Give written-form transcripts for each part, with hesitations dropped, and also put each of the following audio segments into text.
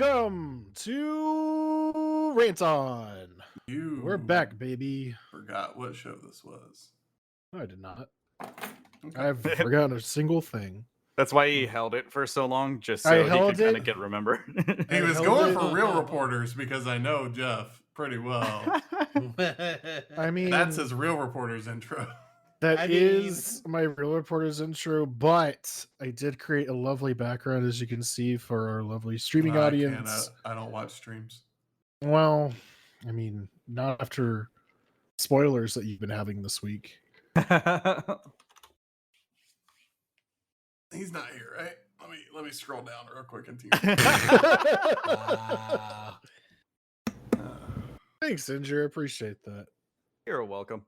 Welcome to Rant On. We're back, baby. Forgot what show this was. No, I did not. Okay. I've forgotten a single thing. That's why he held it for so long, just I so he held could kind it. of get remember. He was held going it. for Real Reporters because I know Geoff pretty well. I mean, That's his Real Reporters intro. That is my Real Reporters intro, but I did create a lovely background, as you can see, for our lovely streaming audience. I don't watch streams. Well, I mean, not after spoilers that you've been having this week. He's not here, right? Let me scroll down real quick and see. Thanks, Andrew. I appreciate that. You're welcome.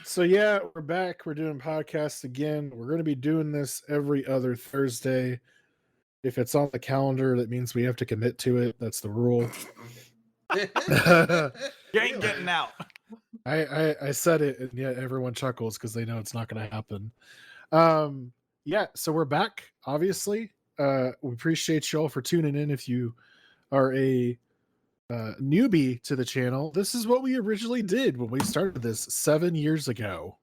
So yeah, we're back. We're doing podcasts again. We're going to be doing this every other Thursday. If it's on the calendar, that means we have to commit to it. That's the rule. You ain't getting out. I said it, and yet everyone chuckles because they know it's not going to happen. Yeah, so we're back. Obviously, we appreciate y'all for tuning in. If you are a newbie to the channel, this is what we originally did when we started this 7 years ago.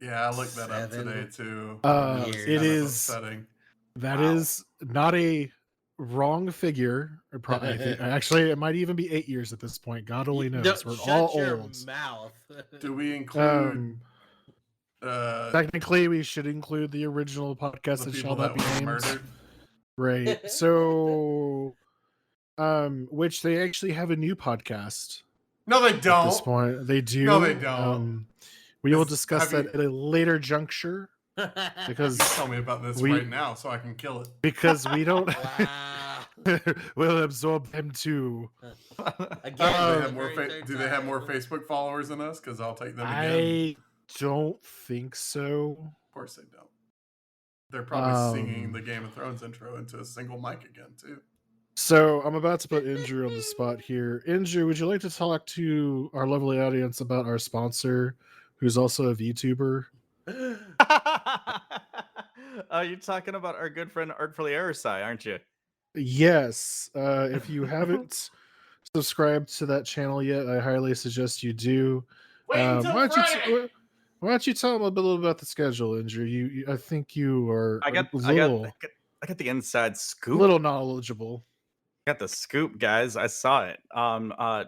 Yeah, I looked that up today too. It is upsetting. That is not a wrong figure. Actually, it might even be 8 years at this point. God only knows. We're all old. Mouth. Do we include? Technically, we should include the original podcast that shall not be named. Murdered. Right. So, which they actually have a new podcast. No, they don't. At this point, they do. No, they don't. We will discuss that at a later juncture. Because tell me about this right now so I can kill it. Because we don't. We'll absorb them too. Again, do they have more Facebook followers than us? Because I'll take them again. I don't think so. Of course they don't. They're probably singing the Game of Thrones intro into a single mic again too. So I'm about to put Andrew on the spot here. Andrew, would you like to talk to our lovely audience about our sponsor, who's also a VTuber? You're talking about our good friend Artfully Arsai, aren't you? Yes. If you haven't subscribed to that channel yet, I highly suggest you do. Why don't you tell them a little about the schedule, Andrew? I think you are I got the inside scoop. A little knowledgeable. Got the scoop, guys. I saw it.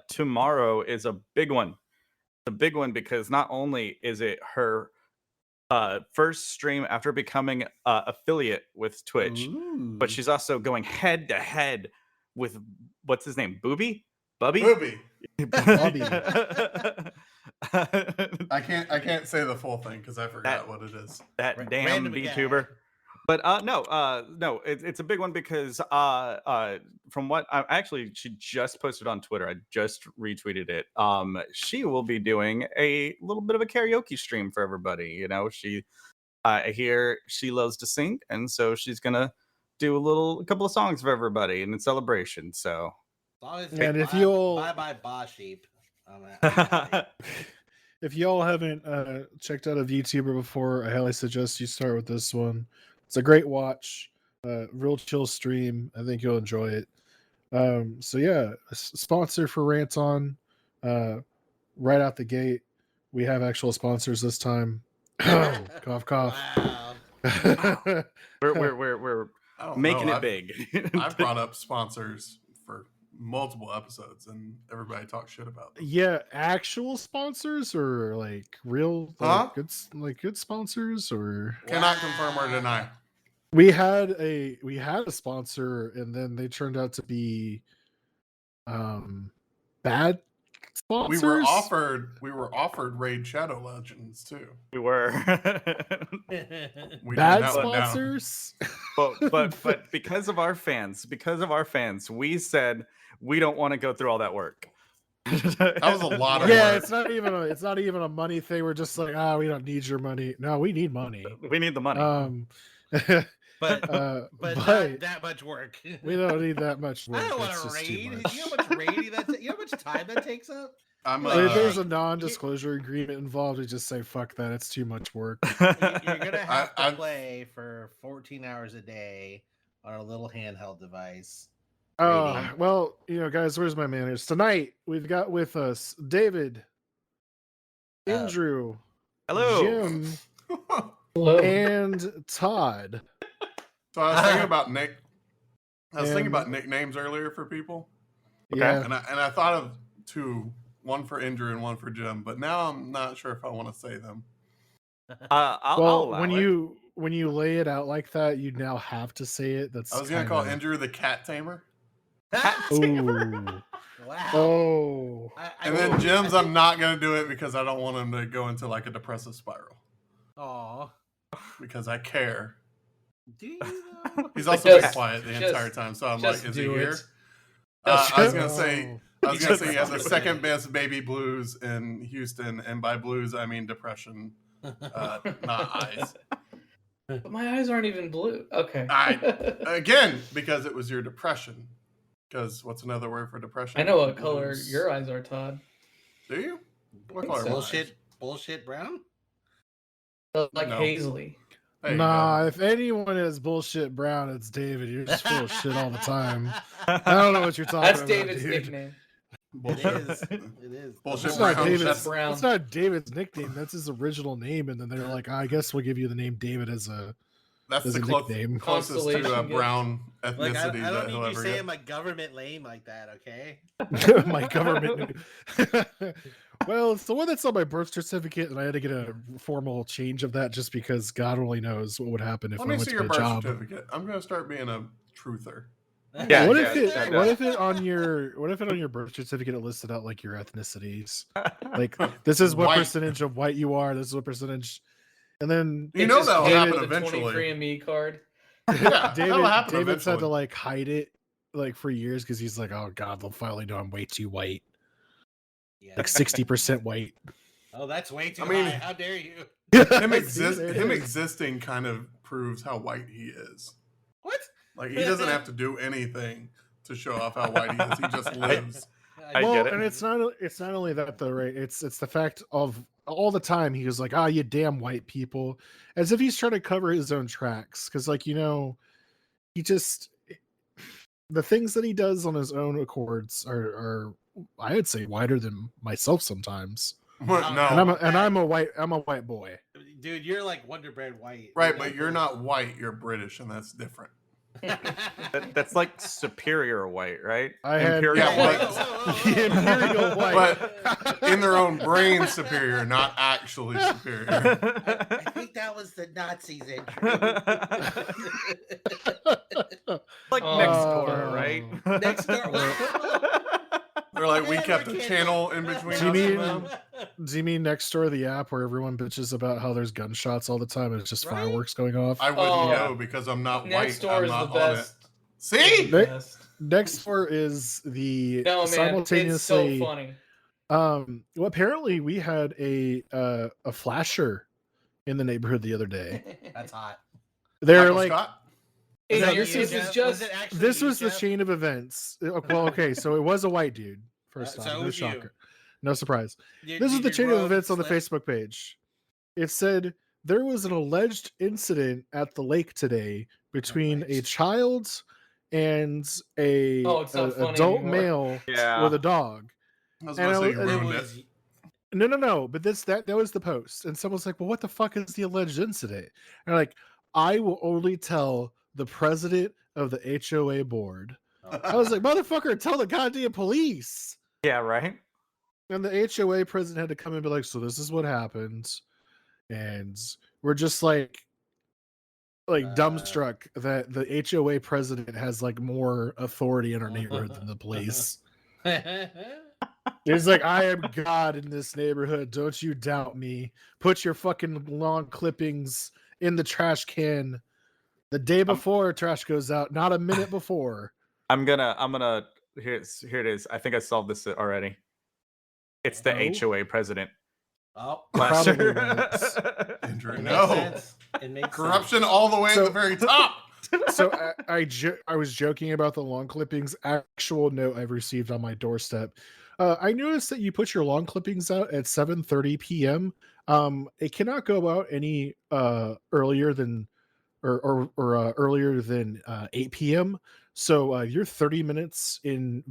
Tomorrow is a big one. The big one because not only is it her first stream after becoming affiliate with Twitch, but she's also going head to head with what's his name, Booby. Bobby. I can't say the full thing because I forgot what it is. That damn VTuber. But no, it's a big one because from what she just posted on Twitter, I just retweeted it. She will be doing a little bit of a karaoke stream for everybody. You know, I hear she loves to sing, and so she's gonna do a couple of songs for everybody in celebration. So, and if you'll bye boss sheep. If y'all haven't checked out a VTuber before, I highly suggest you start with this one. It's a great watch, real chill stream. I think you'll enjoy it. So yeah, a sponsor for Rant On, right out the gate. We have actual sponsors this time. Cough, cough. Wow. We're making it big. I've brought up sponsors for multiple episodes, and everybody talks shit about them. Yeah, actual sponsors or like real, good sponsors, or cannot confirm or deny. We had a sponsor, and then they turned out to be bad sponsors. We were offered Raid Shadow Legends too. We were bad sponsors. but because of our fans, we said we don't want to go through all that work. That was a lot of work. It's not even a money thing. We're just like, we don't need your money. No, we need money. We need the money. But not that much work. We don't need that much work. I don't want to raid. You know how much raiding you know how much time that takes up? If there's a non-disclosure agreement involved, we just say fuck that. It's too much work. You're gonna have to play for 14 hours a day on our little handheld device. Well, guys, where's my manners? Tonight we've got with us David, Andrew, Hello. Jim, Hello. and Todd. So I was thinking about Nick. I was thinking And- about nicknames earlier for people, Okay. Yeah. and I thought of two, one for Andrew and one for Jim. But now I'm not sure if I want to say them. I'll Well, allow when it. you lay it out like that, you now have to say it. That's I was gonna call Andrew the cat tamer, Ooh. Wow. Oh. and then Jim's. I'm not gonna do it because I don't want him to go into like a depressive spiral Aw. because I care. Do you though? He's also Just- been quiet the just- entire time, so I'm like, just is he do here? it. I was gonna Oh. say. I was gonna say he has the second best baby blues in Houston, and by blues I mean depression, not eyes. But my eyes aren't even blue. Okay. Again, because it was your depression. Because what's another word for depression? I know what color Blues. your eyes are, Todd. Do you? What color are my eyes? Bullshit brown? Like No. Hazley. There you Nah, go. if anyone is bullshit brown, it's David. You're just full of shit all the time. I don't know what you're talking That's about. David's dude. nickname. Bullshit. It is. It is. Bullshit It's not brown. David's. That's- Brown. It's not David's nickname. That's his original name, and then they're like, I guess we'll give you the name David as a That's as the a nickname. closest to Constellation a gift. brown Like, ethnicity I that don't he'll need you ever saying get. my government name like that, okay? My government. Well, it's the one that's on my birth certificate, and I had to get a formal change of that just because God only knows what would happen if Let I me went see to your a birth job. certificate. I'm gonna start being a truther. Yeah, what yeah, if it? yeah, What yeah. if it on your birth certificate it listed out like your ethnicities? Like this is what White. percentage of white you are. This is what percentage, and then You It know just that'll came happen with the eventually. 23andMe card. Yeah, that'll happen David's had to eventually. like hide it like for years because he's like, oh God, they'll finally know I'm way too white, Yeah. like 60% white. Oh, that's way too I mean- high. How dare you? Him See, there it him is. existing kind of proves how white he is. What? Like he doesn't have to do anything to show off how white he is. He just lives. I well, get it. and it's not only that though, right? It's the fact of all the time he was like, "Ah, you damn white people," as if he's trying to cover his own tracks. Because, like, he just the things that he does on his own accords are I would say whiter than myself sometimes. What? No, And I'm a white boy. Dude, you're like Wonder Bread white. right, but you're not white. You're British, and that's different. That's like superior white, right? I had Imperial Yeah, white. Imperial white. But in their own brain, superior, not actually superior. I think that was the Nazis Like Oh. next door, right? Next door. They're like, we Man, kept I a can't- channel in between us Do you and mean- them. Do you mean next door the app where everyone bitches about how there's gunshots all the time and it's just Right? fireworks going off? I wouldn't Oh. know because I'm not Next white. door I'm is the not on it. best. See? Nick- Best. Next door is the No, man. simultaneously. It's so funny. Well, apparently we had a flasher in the neighborhood the other day. That's hot. They're Michael like, Scott? It- No, it- this this is- is just this was the chain of events. Well, okay, so it was a white dude. First So off, it no was you. shocker, no surprise. This is the chain of events on the Facebook page. It said there was an alleged incident at the lake today between a Alleged. child and a Oh, it's not funny adult anymore. male Yeah. with a dog. I was And going to I say you was- ruined it. was, No. But that was the post, and someone's like, "Well, what the fuck is the alleged incident?" And like, I will only tell the president of the HOA board. I was like, "Motherfucker, tell the goddamn police." Yeah, right. And the HOA president had to come and be like, "So this is what happened," and we're just like dumbstruck that the HOA president has like more authority in our neighborhood than the police. He's like, I am God in this neighborhood. Don't you doubt me. Put your fucking lawn clippings in the trash can the day before trash goes out, not a minute before. I'm gonna here it is. I think I solved this already. It's the No? HOA president. Oh, Probably Last was. Andrew, it makes no. sense. It makes Corruption sense. all the way So- at the very top. So I was joking about the lawn clippings. Actual note I've received on my doorstep. I noticed that you put your lawn clippings out at 7:30 p.m. It cannot go out any earlier than or earlier than 8 p.m. So you're 30 minutes in,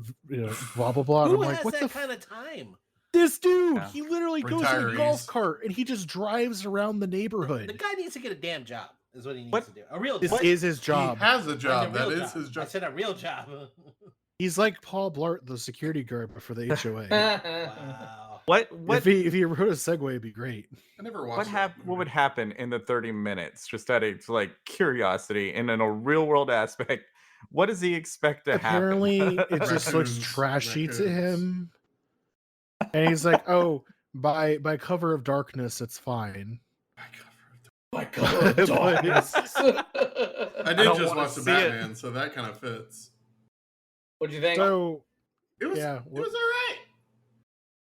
blah blah blah. And Who I'm like, has what that the kind of time? this dude? Yeah. He literally goes in a golf Retirees. cart and he just drives around the The neighborhood. guy needs to get a damn job. Is what he needs What? to do. A real This job. is his He job. has a And job. a That real is his I job. said a real job. He's like Paul Blart, the security guard for the HOA. Wow. What If he wrote a segue, it'd be great. I never watched what would happen in the 30 minutes? Just out of like curiosity and in a real world aspect, what does he expect to Apparently, happen? it just looks Raccoons. trashy to Raccoons. him, and he's like, "Oh, by cover of darkness, it's fine." My God, darkness. I I did don't just wanna watch the see it. Batman, so that kind of fits. What'd you think? So It was Yeah, it was all right.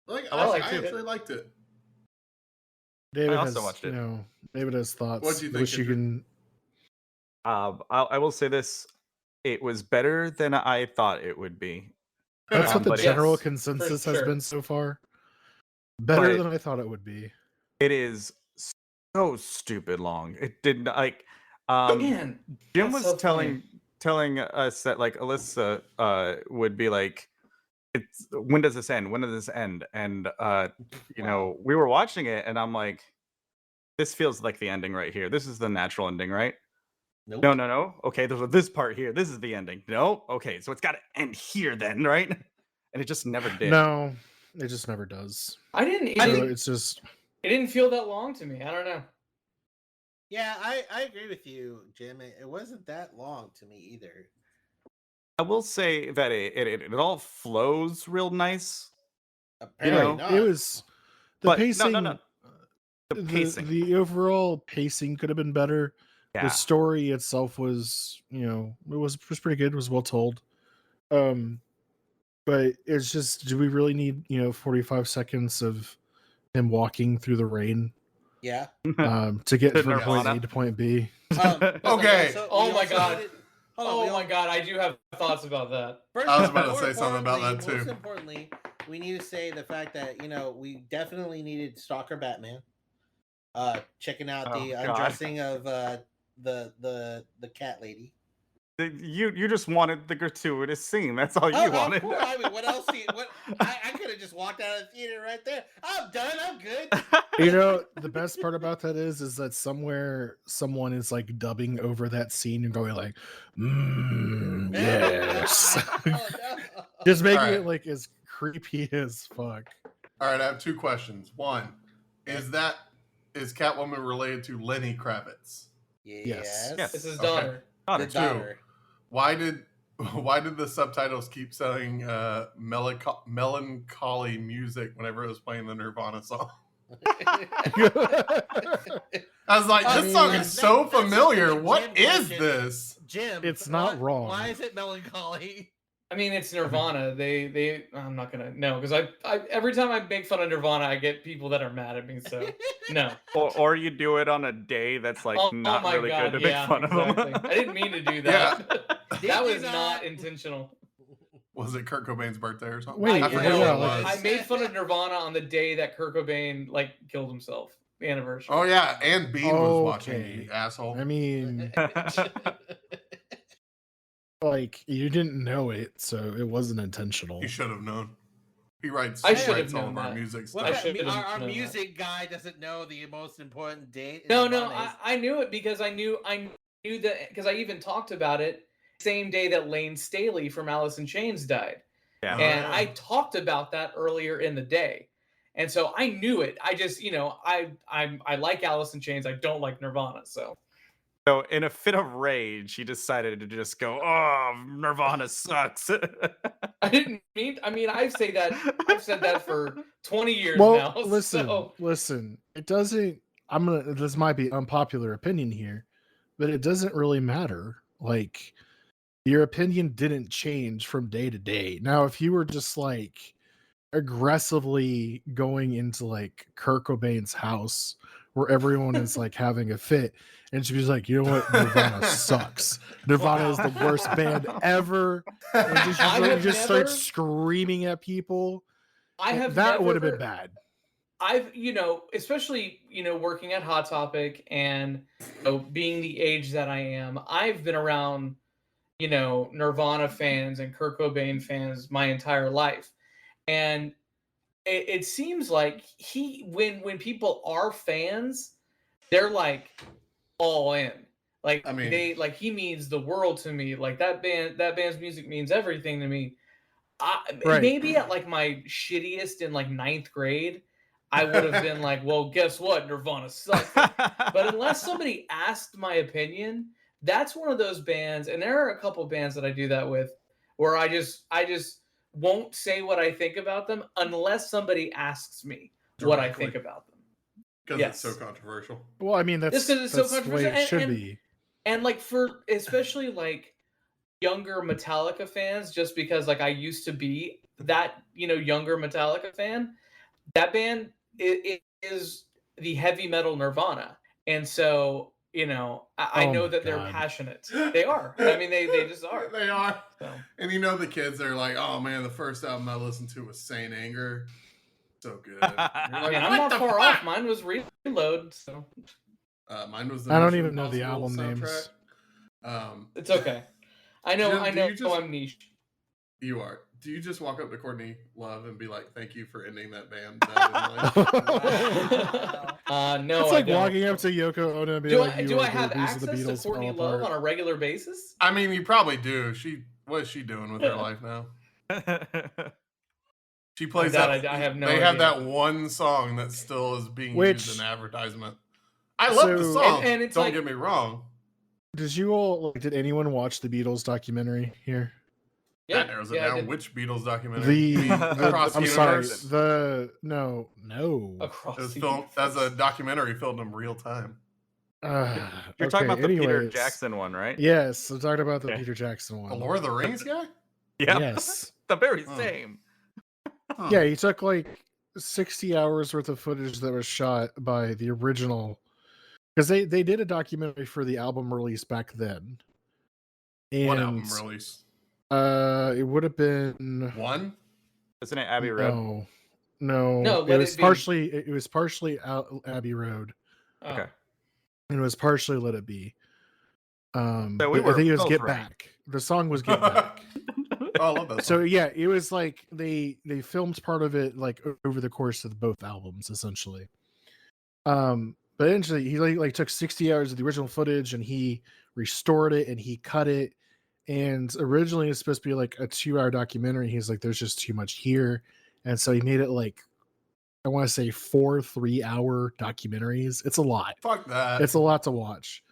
Like I I liked it. actually liked it. David also has, watched it. David has thoughts. What'd you think, Wish you Andrew? can. I will say this: it was better than I thought it would be. That's what the but general yes, consensus for has sure. been so far. Better But- than I thought it would be. It is so stupid long. It didn't like. Man, Jim that's was so funny. telling us that like Alyssa would be like, it's when does this end? When does this end? And you know, we were watching it and I'm like, this feels like the ending right here. This is the natural ending, right? Nope. No. Okay, there's this part here. This is the ending. No, okay, so it's got to end here then, right? And it just never did. No, it just never does. I didn't. It, So didn't it's just it didn't feel that long to me. I don't know. Yeah, I agree with you, Jim. It wasn't that long to me either. I will say that it all flows real nice. you Apparently know, not. it was the But pacing. no. The pacing. The overall pacing could have been better. Yeah. The story itself was, it was pretty good. It was well told. But it's just, do we really need 45 seconds of him walking through the rain Yeah. to get To from point Nirvana. A to point B? Okay. Oh my God. Hold on, Oh my God, I do have thoughts about that. First, I was about to more say something about that, importantly- too. Most importantly, we need to say the fact that we definitely needed Stalker Batman. Checking out Oh, the God. undressing of the cat lady. You just wanted the gratuitous scene. That's all you Of wanted. course. I mean, what else? I could have just walked out of the theater right there. I'm done. I'm good. The best part about that is that somewhere someone is like dubbing over that scene and going like, yes. Oh, no. Just making Alright. it like as creepy as fuck. All right, I have two questions. One, is Catwoman related to Lenny Kravitz? Yes. Yes. It's his Okay. daughter. Daughter. The daughter. Why did the subtitles keep saying melancholy music whenever it was playing the Nirvana song? I was like, I this mean, song that's- is so that's something familiar. that What Jim is mentioned. this? Jim, It's not why- wrong. Why is it melancholy? I mean, it's Nirvana. They I'm not gonna because I every time I make fun of Nirvana, I get people that are mad at me. So no. Or you do it on a day that's like not really good to make fun of exactly. them. I didn't mean to do that. Did that you was not intentional. Was it Kurt Cobain's birthday or something? Wait, I I, forget no, what yeah, it was. I made fun of Nirvana on the day that Kurt Cobain killed himself. The anniversary. Oh yeah, and Bean was watching, Okay. you asshole. I mean, like, you didn't know it, so it wasn't intentional. He should have known. He writes, I he should have writes all known of our that. music What I stuff. should- about, should've our known that. music guy doesn't know the most important date. in No, Nirvana is- I knew it because I knew that because I even talked about it same day that Lane Staley from Alice in Chains died. Yeah. And yeah. I talked about that earlier in the day. And so I knew it. I just, I like Alice in Chains. I don't like Nirvana. So So in a fit of rage, he decided to just go, "Oh, Nirvana sucks." I didn't mean. I mean, I've said that for 20 years Well, now. listen. It doesn't. This might be unpopular opinion here, but it doesn't really matter. Like, your opinion didn't change from day to day. Now, if you were just like aggressively going into like Kurt Cobain's house where everyone is like having a fit, and she was like, you know what, Nirvana sucks. Nirvana is the worst band ever. And I you have just start never- screaming at people. I have that would have never- been bad. I've, especially, working at Hot Topic and being the age that I am, I've been around, Nirvana fans and Kurt Cobain fans my entire life. And it seems like when people are fans, they're like all in. Like I mean- he means the world to me. Like that band's music means everything to me. Right. Maybe at like my shittiest in like 9th grade, I would have been like, well, guess what? Nirvana sucks. But unless somebody asked my opinion, that's one of those bands, and there are a couple bands that I do that with, where I just won't say what I think about them unless somebody asks me what I think about them. Because Yes. it's so controversial. Well, I mean, that's Just 'cause it's so the way it controversial, should and- be. And like for especially like younger Metallica fans, just because like I used to be that younger Metallica fan, that band is the heavy metal Nirvana, and so I Oh know my that they're God. passionate. They are. I mean, they just are. They are. So. And the kids are like, oh man, the first album I listened to was Saint Anger. So good. You're like, I mean, I'm "What not the far fuck?" off. Mine was Reload, so Mine was the I don't Mission even know the Impossible album soundtrack. names. it's okay. I know. Jim, I do know. you just- I'm niche. You are. Do you just walk up to Courtney Love and be like, "Thank you for ending that band"? That in life? No, It's I like don't. walking up to Yoko Ono and be Do like, I "You do are I have the reason the access to Beatles Courtney fell Love apart." on a regular basis? I mean, you probably do. What is she doing with her life now? She plays That that. I have no They have idea. that one song that still is being Which- used in advertisement. I love the So- song. And it's Don't like- get me wrong. Did anyone watch the Beatles documentary here? That narrows it I down. did. Which Beatles documentary? The, You mean Across the I'm sorry. Universe? No. Across It was the filmed as a universe. documentary filmed in real time. You're talking about the Peter anyways. Jackson one, right? Yes, I'm talking about the Okay. Peter Jackson one. The Lord of the Rings guy? Yeah. Yes. The very Huh. same. Huh. Yeah, he took like 60 hours worth of footage that was shot by the original, because they did a documentary for the album release back then. And What album release? it would have been One? Isn't it Abbey Road? No, No, it Let was It Be. partially Abbey Road, Oh. Okay. and it was partially Let It Be. So we but I were think it was both Get right. Back. The song was Get Back. Oh, I love that So song. yeah, it was like they filmed part of it like over the course of both albums, essentially. But eventually he like took 60 hours of the original footage and he restored it and he cut it. And originally it's supposed to be like a 2-hour documentary. He's like, there's just too much here. And so he made it like, I want to say 4 3-hour documentaries. It's a lot. Fuck that. It's a lot to watch.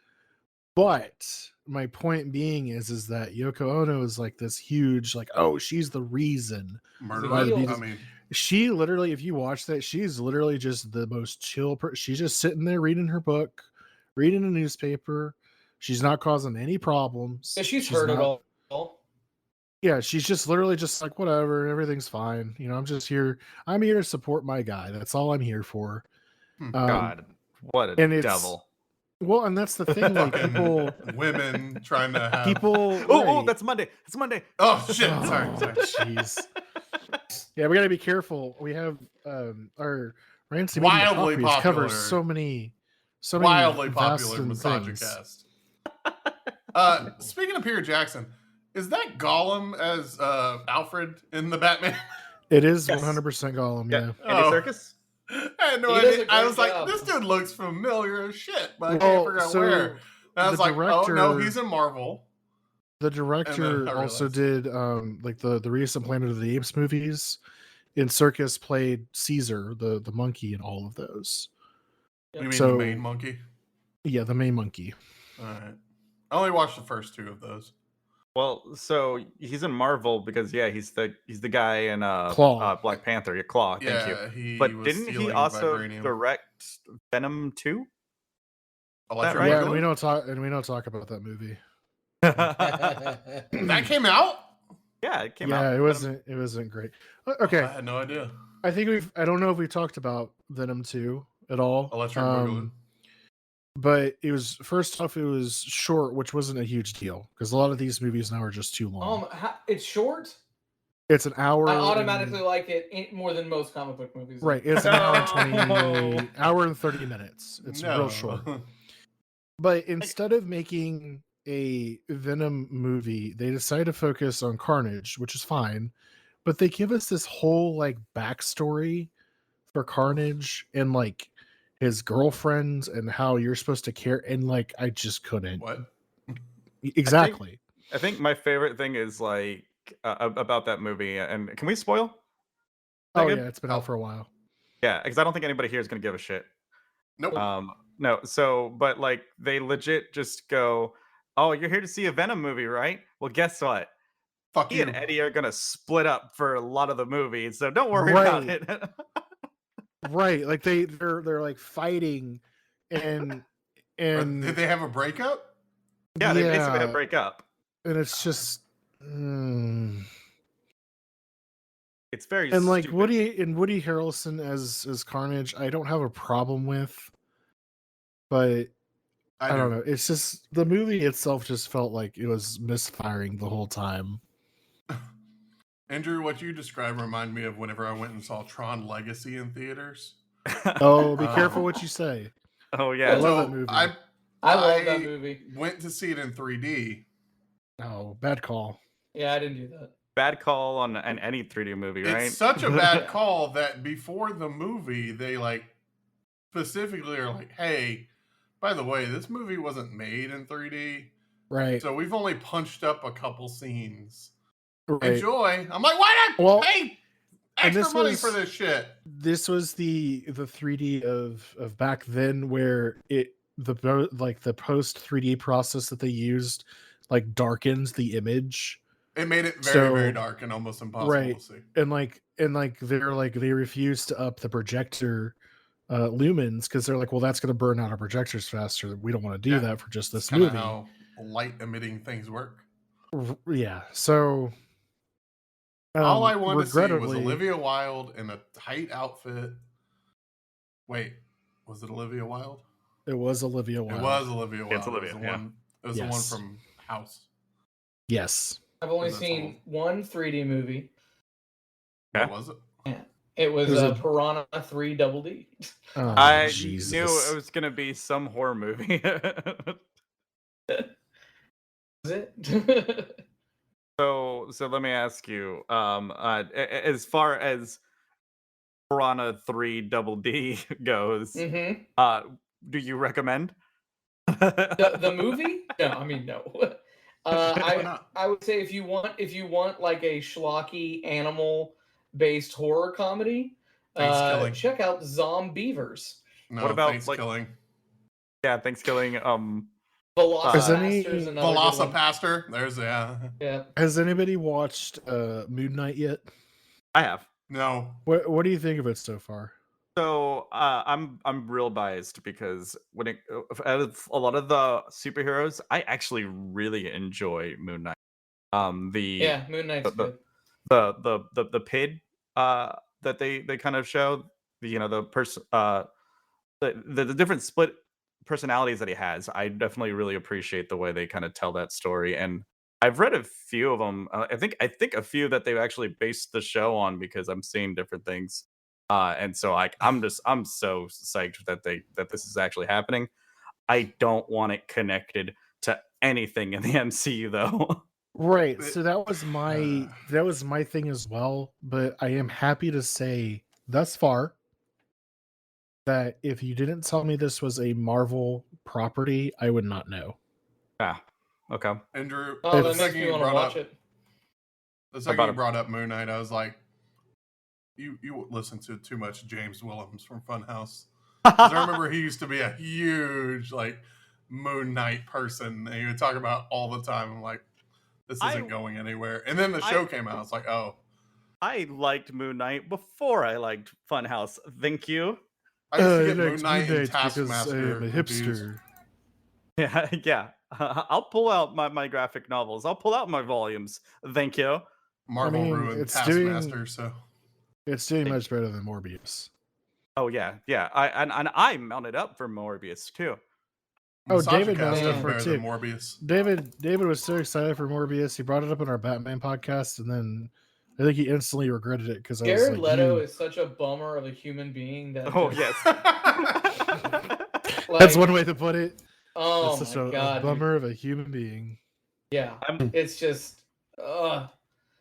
But my point being is that Yoko Ono is like this huge, like, oh, she's the reason. Murder. Why the I Beatles- mean, She literally, if you watch that, she's literally just the most chill she's just sitting there reading her book, reading a newspaper. She's not causing any problems. Yeah, she's heard it not- all. Yeah, she's just literally just like, whatever, everything's fine. I'm just here. I'm here to support my guy. That's all I'm here for. God, what a and it's- devil. Well, and that's the thing. Like fucking people, women trying to have people. Oh, right. that's Monday. It's Monday. Oh shit! Oh, Sorry. jeez. Yeah, we gotta be careful. We have our Rancy Wildly Media popular. covers so many Wildly vast popular and things. Misogycast. Speaking of Peter Jackson, is that Gollum as Alfred in the Batman? It is Yes. 100% Gollum. Yeah. Yeah. Andy Oh. Serkis? I had no He does idea. a I great was like, job. this dude looks familiar as shit, but I can't Well, figure out so where. And I was the like, oh no, director- he's in Marvel. The And director then I also realized. did like the recent Planet of the Apes movies. In Circus played Caesar, the monkey, in all of those. You mean So- the main monkey? Yeah, the main monkey. All right. I only watched the first 2 of those. Well, so he's in Marvel because he's the guy in Claw. Black Panther. Yeah, Claw. Thank you. Yeah, he But was didn't he stealing also vibranium. direct Venom 2? Electric right? Yeah, Boogaloo? and we don't talk about that movie. That came out? Yeah, it came out. Yeah, Venom- it wasn't great. Okay, I had no idea. I think I don't know if we've talked about Venom 2 at all. Electric Boogaloo. But it was, first off, it was short, which wasn't a huge deal because a lot of these movies now are just too long. It's short. It's an hour. I automatically like it more than most comic book movies. Right. It's an hour and No. 20, hour and 30 minutes. It's real short. But instead of making a Venom movie, they decided to focus on Carnage, which is fine. But they give us this whole like backstory for Carnage and like his girlfriends and how you're supposed to care. And like, I just couldn't. What? Exactly. I think my favorite thing is like about that movie. And can we spoil? Oh Megan? yeah, it's been out for a while. Yeah, because I don't think anybody here is gonna give a shit. Nope. No. So, but like they legit just go, "Oh, you're here to see a Venom movie, right? Well, guess what? Fuck He you. and Eddie are gonna split up for a lot of the movie, so don't worry about Right. it." Right. Like they're like fighting and Did they have a breakup? Yeah, they basically have break up. And it's just It's very and like stupid. Woody Harrelson as Carnage, I don't have a problem with, but I don't know. It's just the movie itself just felt like it was misfiring the whole time. Andrew, what you described reminded me of whenever I went and saw Tron Legacy in theaters. Oh, be careful what you say. Oh I yeah, love that movie. I love that movie. Went to see it in 3D. Oh, bad call. Yeah, I didn't do that. bad call on any 3D movie, right? It's such a bad call that before the movie, they like specifically are like, "Hey, by the way, this movie wasn't made in 3D, Right. so we've only punched up a couple scenes. Right. Enjoy." I'm like, "Why not pay extra money for this shit?" This was the 3D of back then, where the post 3D process that they used like darkens the image. It made it very dark and almost impossible to see. And they refused to up the projector lumens because they're like, well, that's going to burn out our projectors faster. We don't want to do that for just this movie. How light emitting things work. Yeah. So all I wanted to see was Olivia Wilde in a tight outfit. Wait, was it Olivia Wilde? It was Olivia Wilde. It was Olivia Wilde. It's Olivia. It was the one from House. Yes. I've only seen one 3D movie. What was it? Yeah. It was Piranha 3 Double D. Oh, I Jesus. knew it was gonna be some horror movie. Is it? So let me ask you, as far as Piranha 3 Double D goes, do you recommend the movie? No, I mean no. I would say if you want like a schlocky animal based horror comedy, check out Zombievers. No, what about Thanksgiving? Yeah, Thanksgiving. Velocipaster. There's yeah. Has anybody watched Moon Knight yet? I have. No. What do you think of it so far? So I'm real biased because out of a lot of the superheroes, I actually really enjoy Moon Knight. Moon Knight's good. The PID that they kind of show, the different split personalities that he has. I definitely really appreciate the way they kind of tell that story, and I've read a few of them. I think a few that they've actually based the show on because I'm seeing different things. And so I'm so psyched that this is actually happening. I don't want it connected to anything in the MCU though. Right. So that was my thing as well. But I am happy to say thus far that if you didn't tell me this was a Marvel property, I would not know. Ah, okay. Andrew, that makes me want to watch it. The second you brought up Moon Knight, I was like, You listen to too much James Willems from Funhouse. I remember he used to be a huge like Moon Knight person, and he would talk about all the time. I'm like, this isn't going anywhere. And then the show came out. It's like, oh, I liked Moon Knight before I liked Funhouse. Thank you. I used to get Moon Knight and Taskmaster. I'm a hipster. Yeah. I'll pull out my graphic novels. I'll pull out my volumes. Thank you. Marvel ruined Taskmaster, so. It's doing much better than Morbius. Oh yeah. I mounted up for Morbius too. Oh, David mounted up for it too. Morbius. David was so excited for Morbius. He brought it up in our Batman podcast, and then I think he instantly regretted it because I was Jared like, Leto you... is such a bummer of a human being that. Oh just, yes. That's one way to put it. Oh That's such my god, a bummer of a human being. Yeah, it's just.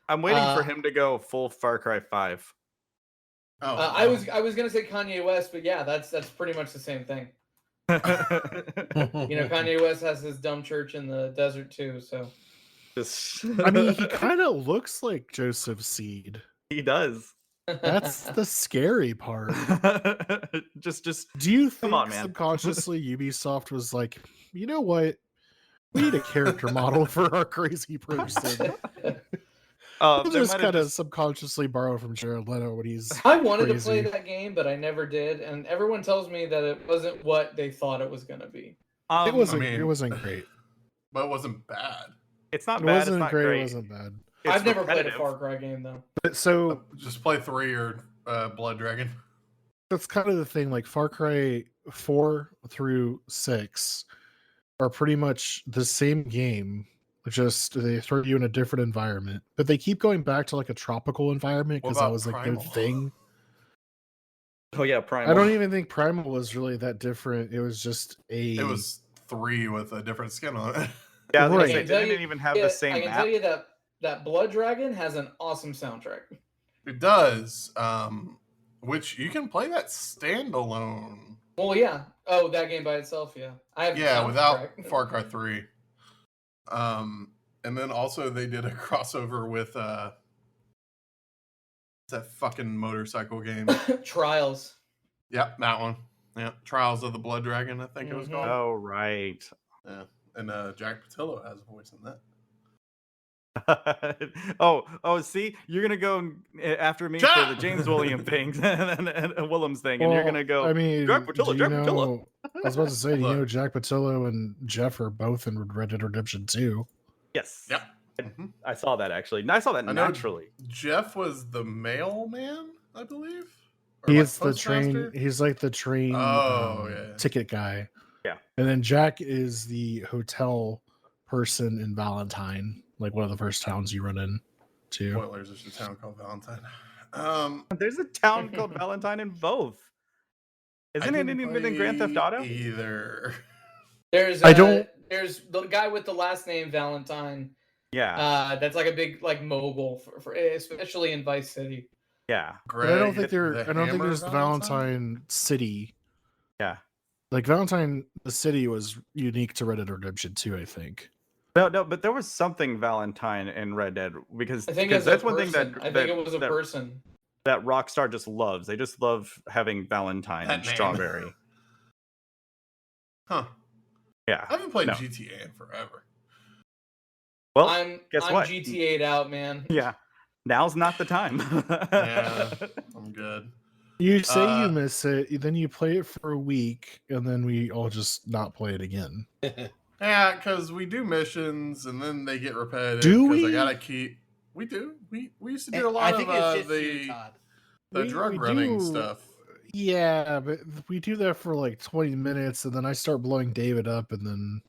I'm waiting for him to go full Far Cry 5. Oh, I was gonna say Kanye West, but yeah, that's pretty much the same thing. You know, Kanye West has his dumb church in the desert too, so. I mean, he kind of looks like Joseph Seed. He does. That's the scary part. just Do you think come on, man. subconsciously Ubisoft was like, you know what? We need a character model for our crazy person. Just kind of subconsciously borrow from Jared Leto when he's I wanted crazy. to play that game, but I never did, and everyone tells me that it wasn't what they thought it was gonna be. It wasn't great. But it wasn't bad. It's not It bad. wasn't It's not great. great. It wasn't bad. I've never played a Far Cry game though. But so just play 3 or Blood Dragon. That's kind of the thing. Like Far Cry 4 through 6 are pretty much the same game. Just they throw you in a different environment, but they keep going back to like a tropical environment because that was like their thing. Oh yeah, Primal. I don't even think Primal was really that different. It was just It was 3 with a different skin on it. Yeah, right. They didn't even have the same I can map. tell you that Blood Dragon has an awesome soundtrack. It does, which you can play that standalone. Well, yeah. Oh, that game by itself, yeah. Without Far Cry 3. And then also they did a crossover with that fucking motorcycle game. Trials. Yep, that one. Yeah, Trials of the Blood Dragon, I think it was called. Oh right. Yeah, and Jack Patillo has a voice in that. oh, see, you're gonna go after me for the James Williams thing and Willems thing, and you're gonna go. I mean, Jack Patillo. I was about to say, you know, Jack Patillo and Jeff are both in Red Dead Redemption 2. Yes. Yep. I saw that actually. I saw that naturally. Jeff was the mailman, I believe. He's the train. He's like the train ticket guy. Yeah. And then Jack is the hotel person in Valentine, like one of the first towns you run in to. Spoilers, there's a town called Valentine. There's a town called Valentine in both. Isn't it even in Grand Theft Auto? Either. There's there's the guy with the last name Valentine. Yeah. That's like a big mobile for especially in Vice City. Yeah. But I don't think there's Valentine City. Yeah. Like Valentine the city was unique to Red Dead Redemption 2, I think. No, but there was something Valentine in Red Dead because I think that's one thing that I think it was a person that Rockstar just loves. They just love having Valentine and Strawberry. Huh. Yeah. I haven't played GTA in forever. Well, I'm what? GTA'd out, man. Yeah. Now's not the time. Yeah, I'm good. You say you miss it, then you play it for a week, and then we all just not play it again. Yeah, because we do missions, and then they get repetitive. Do we? I gotta keep. We do. We used to do a lot of the drug running stuff. Yeah, but we do that for like 20 minutes, and then I start blowing David up, and then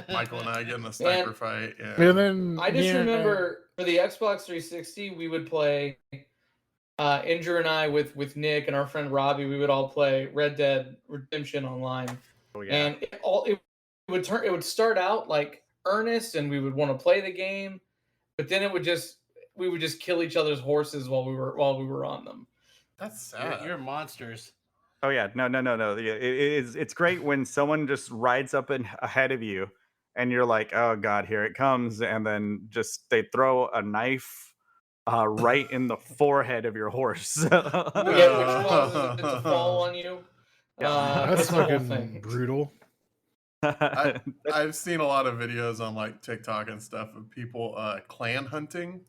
Michael and I get in a sniper fight. Yeah. And then I just remember for the Xbox 360, we would play. Andrew and I with Nick and our friend Robbie, we would all play Red Dead Redemption online. Oh yeah. And it would start out like earnest, and we would want to play the game, but then we would just kill each other's horses while we were on them. That's sad. You're monsters. Oh yeah, no. It's great when someone just rides up ahead of you, and you're like, oh god, here it comes, and then just they throw a knife right in the forehead of your horse. Which causes it to fall on you. That's fucking brutal. I've seen a lot of videos on like TikTok and stuff of people clan hunting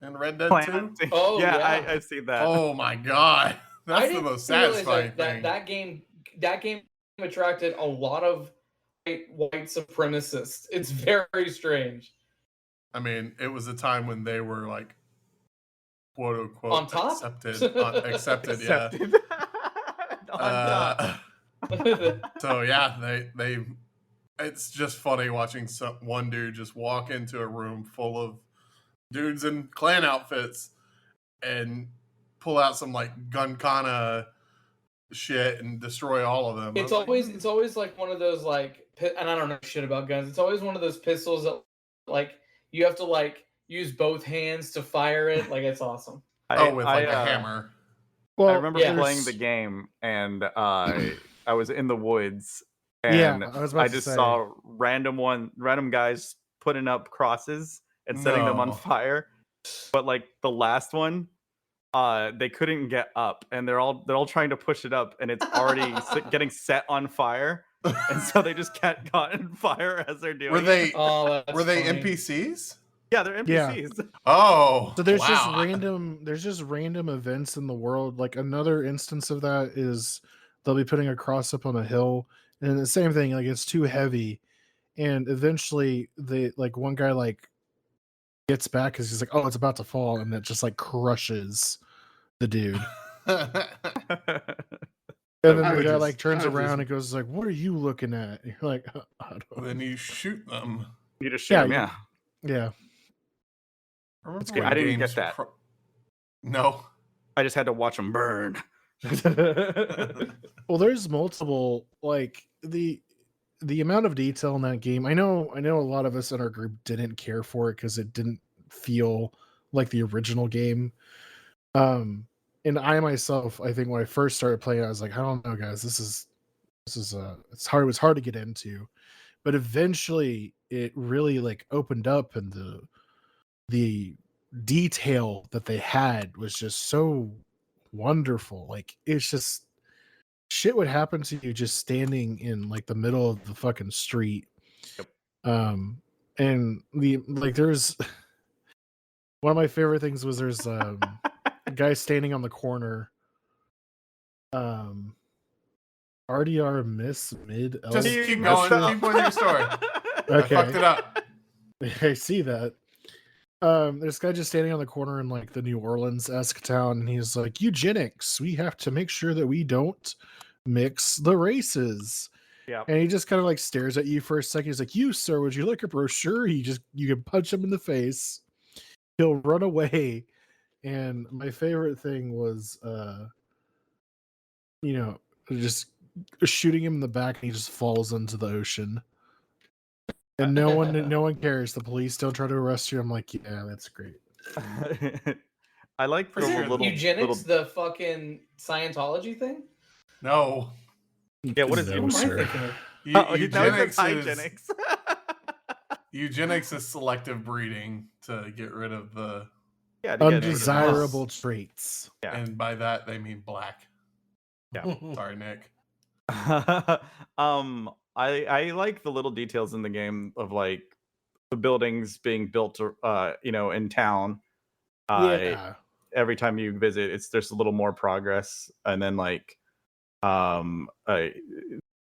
in Red Dead 2. Oh yeah, I've seen that. Oh my god, that's the most satisfying thing. That game attracted a lot of white supremacists. It's very strange. I mean, it was a time when they were like, quote unquote, on top? accepted, yeah. On top. So yeah, they it's just funny watching one dude just walk into a room full of dudes in clan outfits and pull out some like Gunkana shit and destroy all of them. It's always like one of those like, and I don't know shit about guns. It's always one of those pistols that like you have to like use both hands to fire it. Like it's awesome. With a hammer. Well, I remember playing the game, and I was in the woods, and I just saw random guys putting up crosses and setting them on fire. But like the last one, they couldn't get up, and they're all trying to push it up, and it's already getting set on fire, and so they just get caught in fire as they're doing. Were they funny. NPCs? Yeah, they're NPCs. Yeah. Oh, so there's just random events in the world. Like another instance of that is they'll be putting a cross up on a hill, and the same thing. Like it's too heavy, and eventually they like one guy like gets back because he's like, oh, it's about to fall, and it just like crushes the dude. And then the guy like turns around and goes like, what are you looking at? And you're like, I don't. Then you shoot them. You just shoot them, yeah. I didn't get that. No, I just had to watch them burn. Well, there's multiple like the amount of detail in that game. I know a lot of us in our group didn't care for it because it didn't feel like the original game. And I myself, I think when I first started playing, I was like, I don't know, guys, this is it's hard. It was hard to get into, but eventually it really like opened up, and the detail that they had was just so wonderful. Like it's just shit would happen to you just standing in like the middle of the fucking street. Yep. And there's one of my favorite things was there's a guy standing on the corner. RDR miss mid. Just keep going. Keep going your story. Okay. I fucked it up. I see that. This guy just standing on the corner in like the New Orleans-esque town, and he's like, eugenics, we have to make sure that we don't mix the races. Yeah. And he just kind of like stares at you for a second. He's like, you sir, would you like a brochure? You can punch him in the face. He'll run away. And my favorite thing was just shooting him in the back, and he just falls into the ocean. And no one cares. The police don't try to arrest you. I'm like, yeah, that's great. I like the little eugenics, the fucking Scientology thing. No. Yeah, what is no, sir? Eugenics is selective breeding to get rid of the undesirable traits. Yeah. And by that they mean black. Yeah. Sorry, Nick. I like the little details in the game of like the buildings being built in town. Every time you visit, there's a little more progress, and then like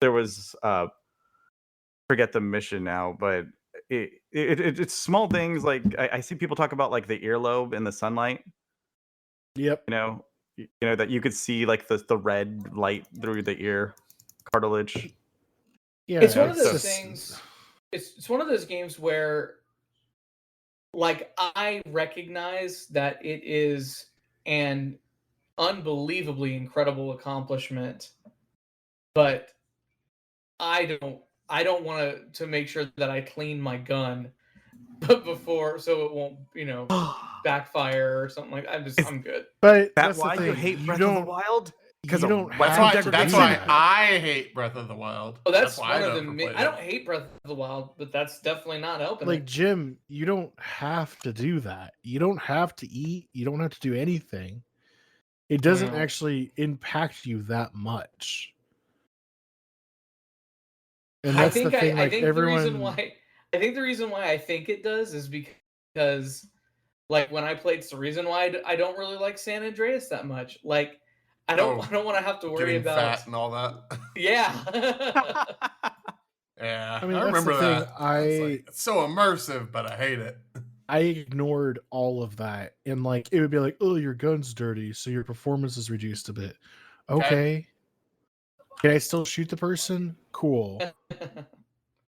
there was forget the mission now, but it's small things like I see people talk about like the earlobe in the sunlight. Yep. You know that you could see like the red light through the ear cartilage. Yeah, it's one of those things. It's one of those games where, like, I recognize that it is an unbelievably incredible accomplishment, but I don't want to make sure that I clean my gun before, so it won't backfire or something like that. I'm good. But that's why you hate Breath of the Wild. Because that's why I hate Breath of the Wild. Oh, that's one of them. I don't hate Breath of the Wild, but that's definitely not helping. Like, Jim, you don't have to do that. You don't have to eat. You don't have to do anything. It doesn't actually impact you that much. And that's the thing. Like, everyone. I think the reason why I think it does is because, like, when I played, it's the reason why I don't really like San Andreas that much. Like, I don't want to have to worry about fat and all that. Yeah. Yeah. I mean, I remember that. It's so immersive, but I hate it. I ignored all of that, and like it would be like, oh, your gun's dirty, so your performance is reduced a bit. Okay. Can I still shoot the person? Cool.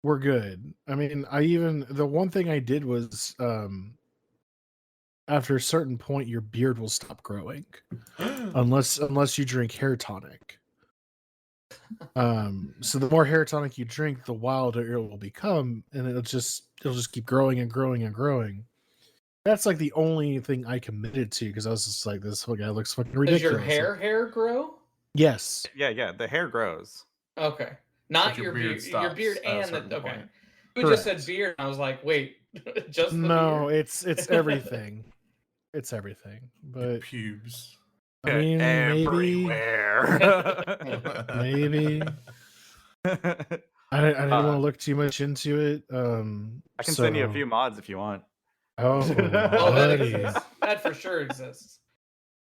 We're good. I mean, the one thing I did was after a certain point, your beard will stop growing, unless you drink hair tonic. So the more hair tonic you drink, the wilder it will become, and it'll just keep growing and growing and growing. That's like the only thing I committed to, because I was just like, this whole guy looks fucking ridiculous. Does your hair grow? Yes. Yeah. The hair grows. Okay, not But your your beard beard. Your stops beard at a and certain okay. point. You just said Correct. beard, and I was like, wait, just the No, beard? it's everything. It's everything. But Pubes. I mean, maybe everywhere. I didn't want to look too much into it. I can send you a few mods if you want. Oh, Oh, that buddy. exists. That for sure exists.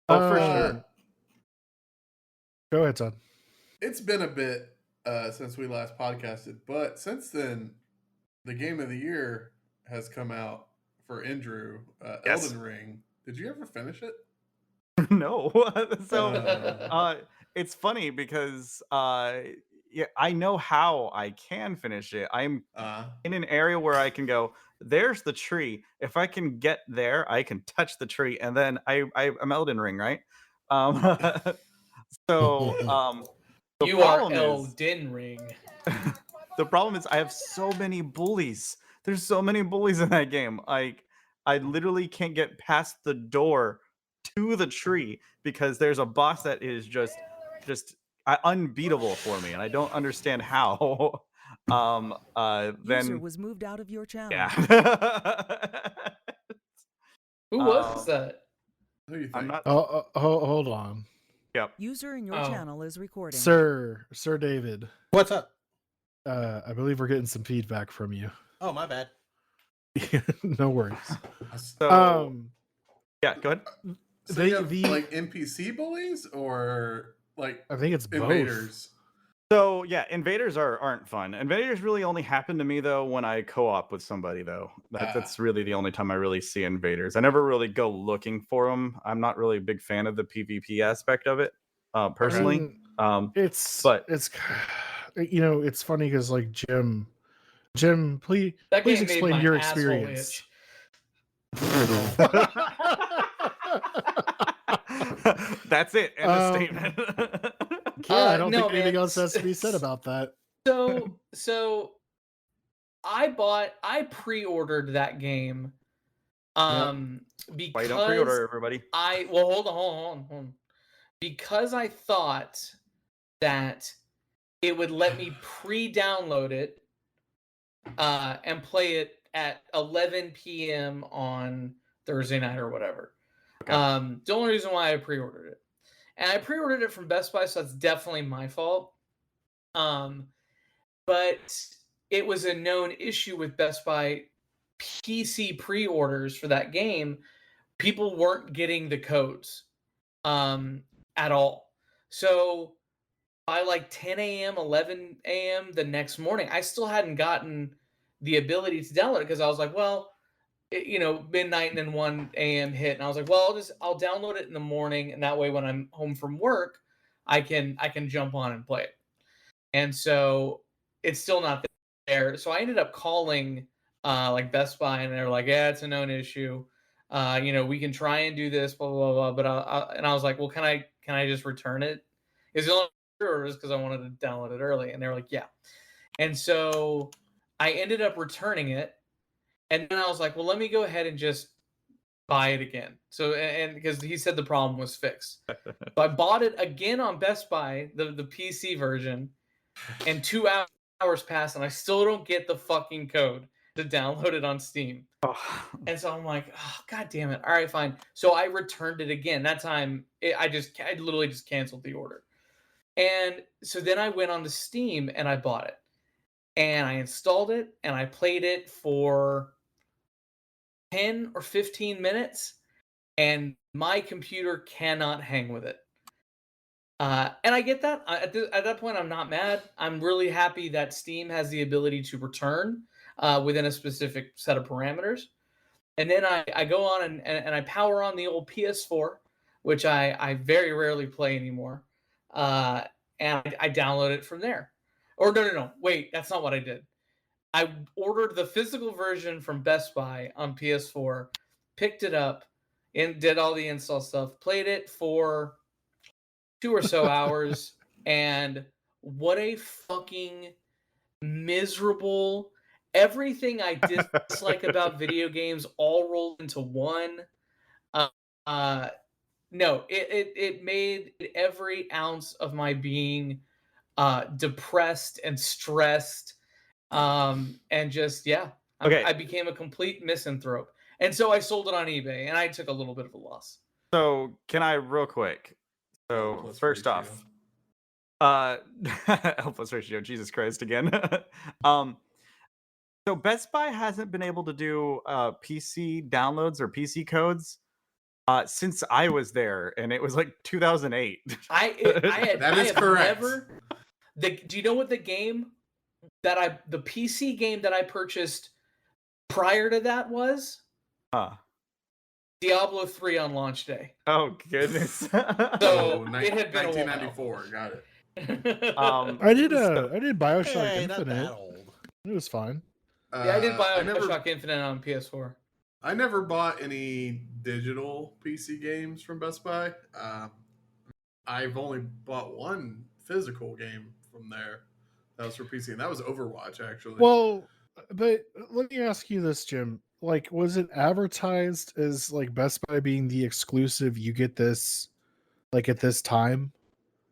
Oh, for sure. Go ahead, Todd. It's been a bit since we last podcasted, but since then, the game of the year has come out for Endrew, Yes. Elden Ring. Did you ever finish it? No. So it's funny because yeah, I know how I can finish it. I'm in an area where I can go, there's the tree. If I can get there, I can touch the tree, and then I'm Elden Ring, right? So the You are problem is, Elden Ring. the problem is I have so many bullies. There's so many bullies in that game. I literally can't get past the door to the tree because there's a boss that is just unbeatable for me, and I don't understand how. User was moved out of your channel. Yeah. Who was that? Who do you think? I'm not. Hold on. Yep. User in your channel is recording. Sir David. What's up? I believe we're getting some feedback from you. Oh, my bad. No worries. So, yeah, go ahead. So you have, like NPC bullies or like I think it's invaders? So yeah, invaders aren't fun. Invaders really only happen to me though when I co-op with somebody though. That's really the only time I really see invaders. I never really go looking for them. I'm not really a big fan of the PvP aspect of it, personally. It's you know, it's funny because like Jim, please explain your experience. That's it. End of statement. I don't think anything else has to be said about that. So I pre-ordered that game. Because why you don't pre-order, everybody? Hold on. Because I thought that it would let me pre-download it and play it at 11 p.m. on Thursday night or whatever. Okay. The only reason why I pre-ordered it. And I pre-ordered it from Best Buy, so that's definitely my fault. But it was a known issue with Best Buy PC pre-orders for that game. People weren't getting the codes at all. So by like 10 a.m., 11 a.m. the next morning, I still hadn't gotten the ability to download it because I was like, well, midnight and then 1 a.m. hit, and I was like, well, I'll download it in the morning, and that way when I'm home from work, I can jump on and play it. And so it's still not there. So I ended up calling like Best Buy, and they're like, yeah, it's a known issue. We can try and do this, blah blah blah. But I was like, well, can I just return it? Is it only because I wanted to download it early? And they were like, yeah. And so I ended up returning it. And then I was like, well, let me go ahead and just buy it again. So, and because he said the problem was fixed. So I bought it again on Best Buy, the PC version, and 2 hours passed, and I still don't get the fucking code to download it on Steam. Oh. And so I'm like, oh, God damn it. All right, fine. So I returned it again. That time, I literally just canceled the order. And so then I went on to Steam, and I bought it. And I installed it, and I played it for 10 or 15 minutes, and my computer cannot hang with it. And I get that. At that point, I'm not mad. I'm really happy that Steam has the ability to return within a specific set of parameters. And then I go on and I power on the old PS4, which I very rarely play anymore. And I download it from there. Or no. Wait, that's not what I did. I ordered the physical version from Best Buy on PS4, picked it up, and did all the install stuff. Played it for 2 or so hours, and what a fucking miserable. Everything I dislike about video games all rolled into one. No, it made every ounce of my being depressed and stressed, and just I became a complete misanthrope, and so I sold it on eBay, and I took a little bit of a loss. So can I real quick? So first off, plus ratio, Jesus Christ again. So Best Buy hasn't been able to do PC downloads or PC codes since I was there, and it was like 2008. That is correct. Do you know what the PC game that I purchased prior to that was? Diablo 3 on launch day. Oh goodness! So it had been 1994. Got it. I did BioShock Infinite. It was fine. Yeah, I did BioShock Infinite on PS4. I never bought any digital PC games from Best Buy. I've only bought one physical game from there. That was for PC, and that was Overwatch, actually. Well, but let me ask you this, Jim. Like, was it advertised as like Best Buy being the exclusive? You get this, like at this time.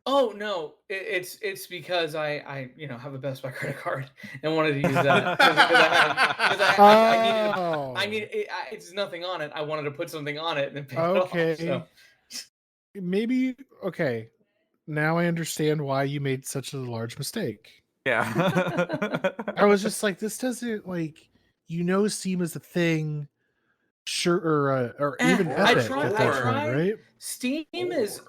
Oh no, it's because I have a Best Buy credit card and wanted to use that because I needed it's nothing on it. I wanted to put something on it and then pay it off. So. Maybe okay. Now I understand why you made such a large mistake. Yeah. I was just like, this doesn't Steam is a thing. Sure, or even Epic at that point, right? Steam is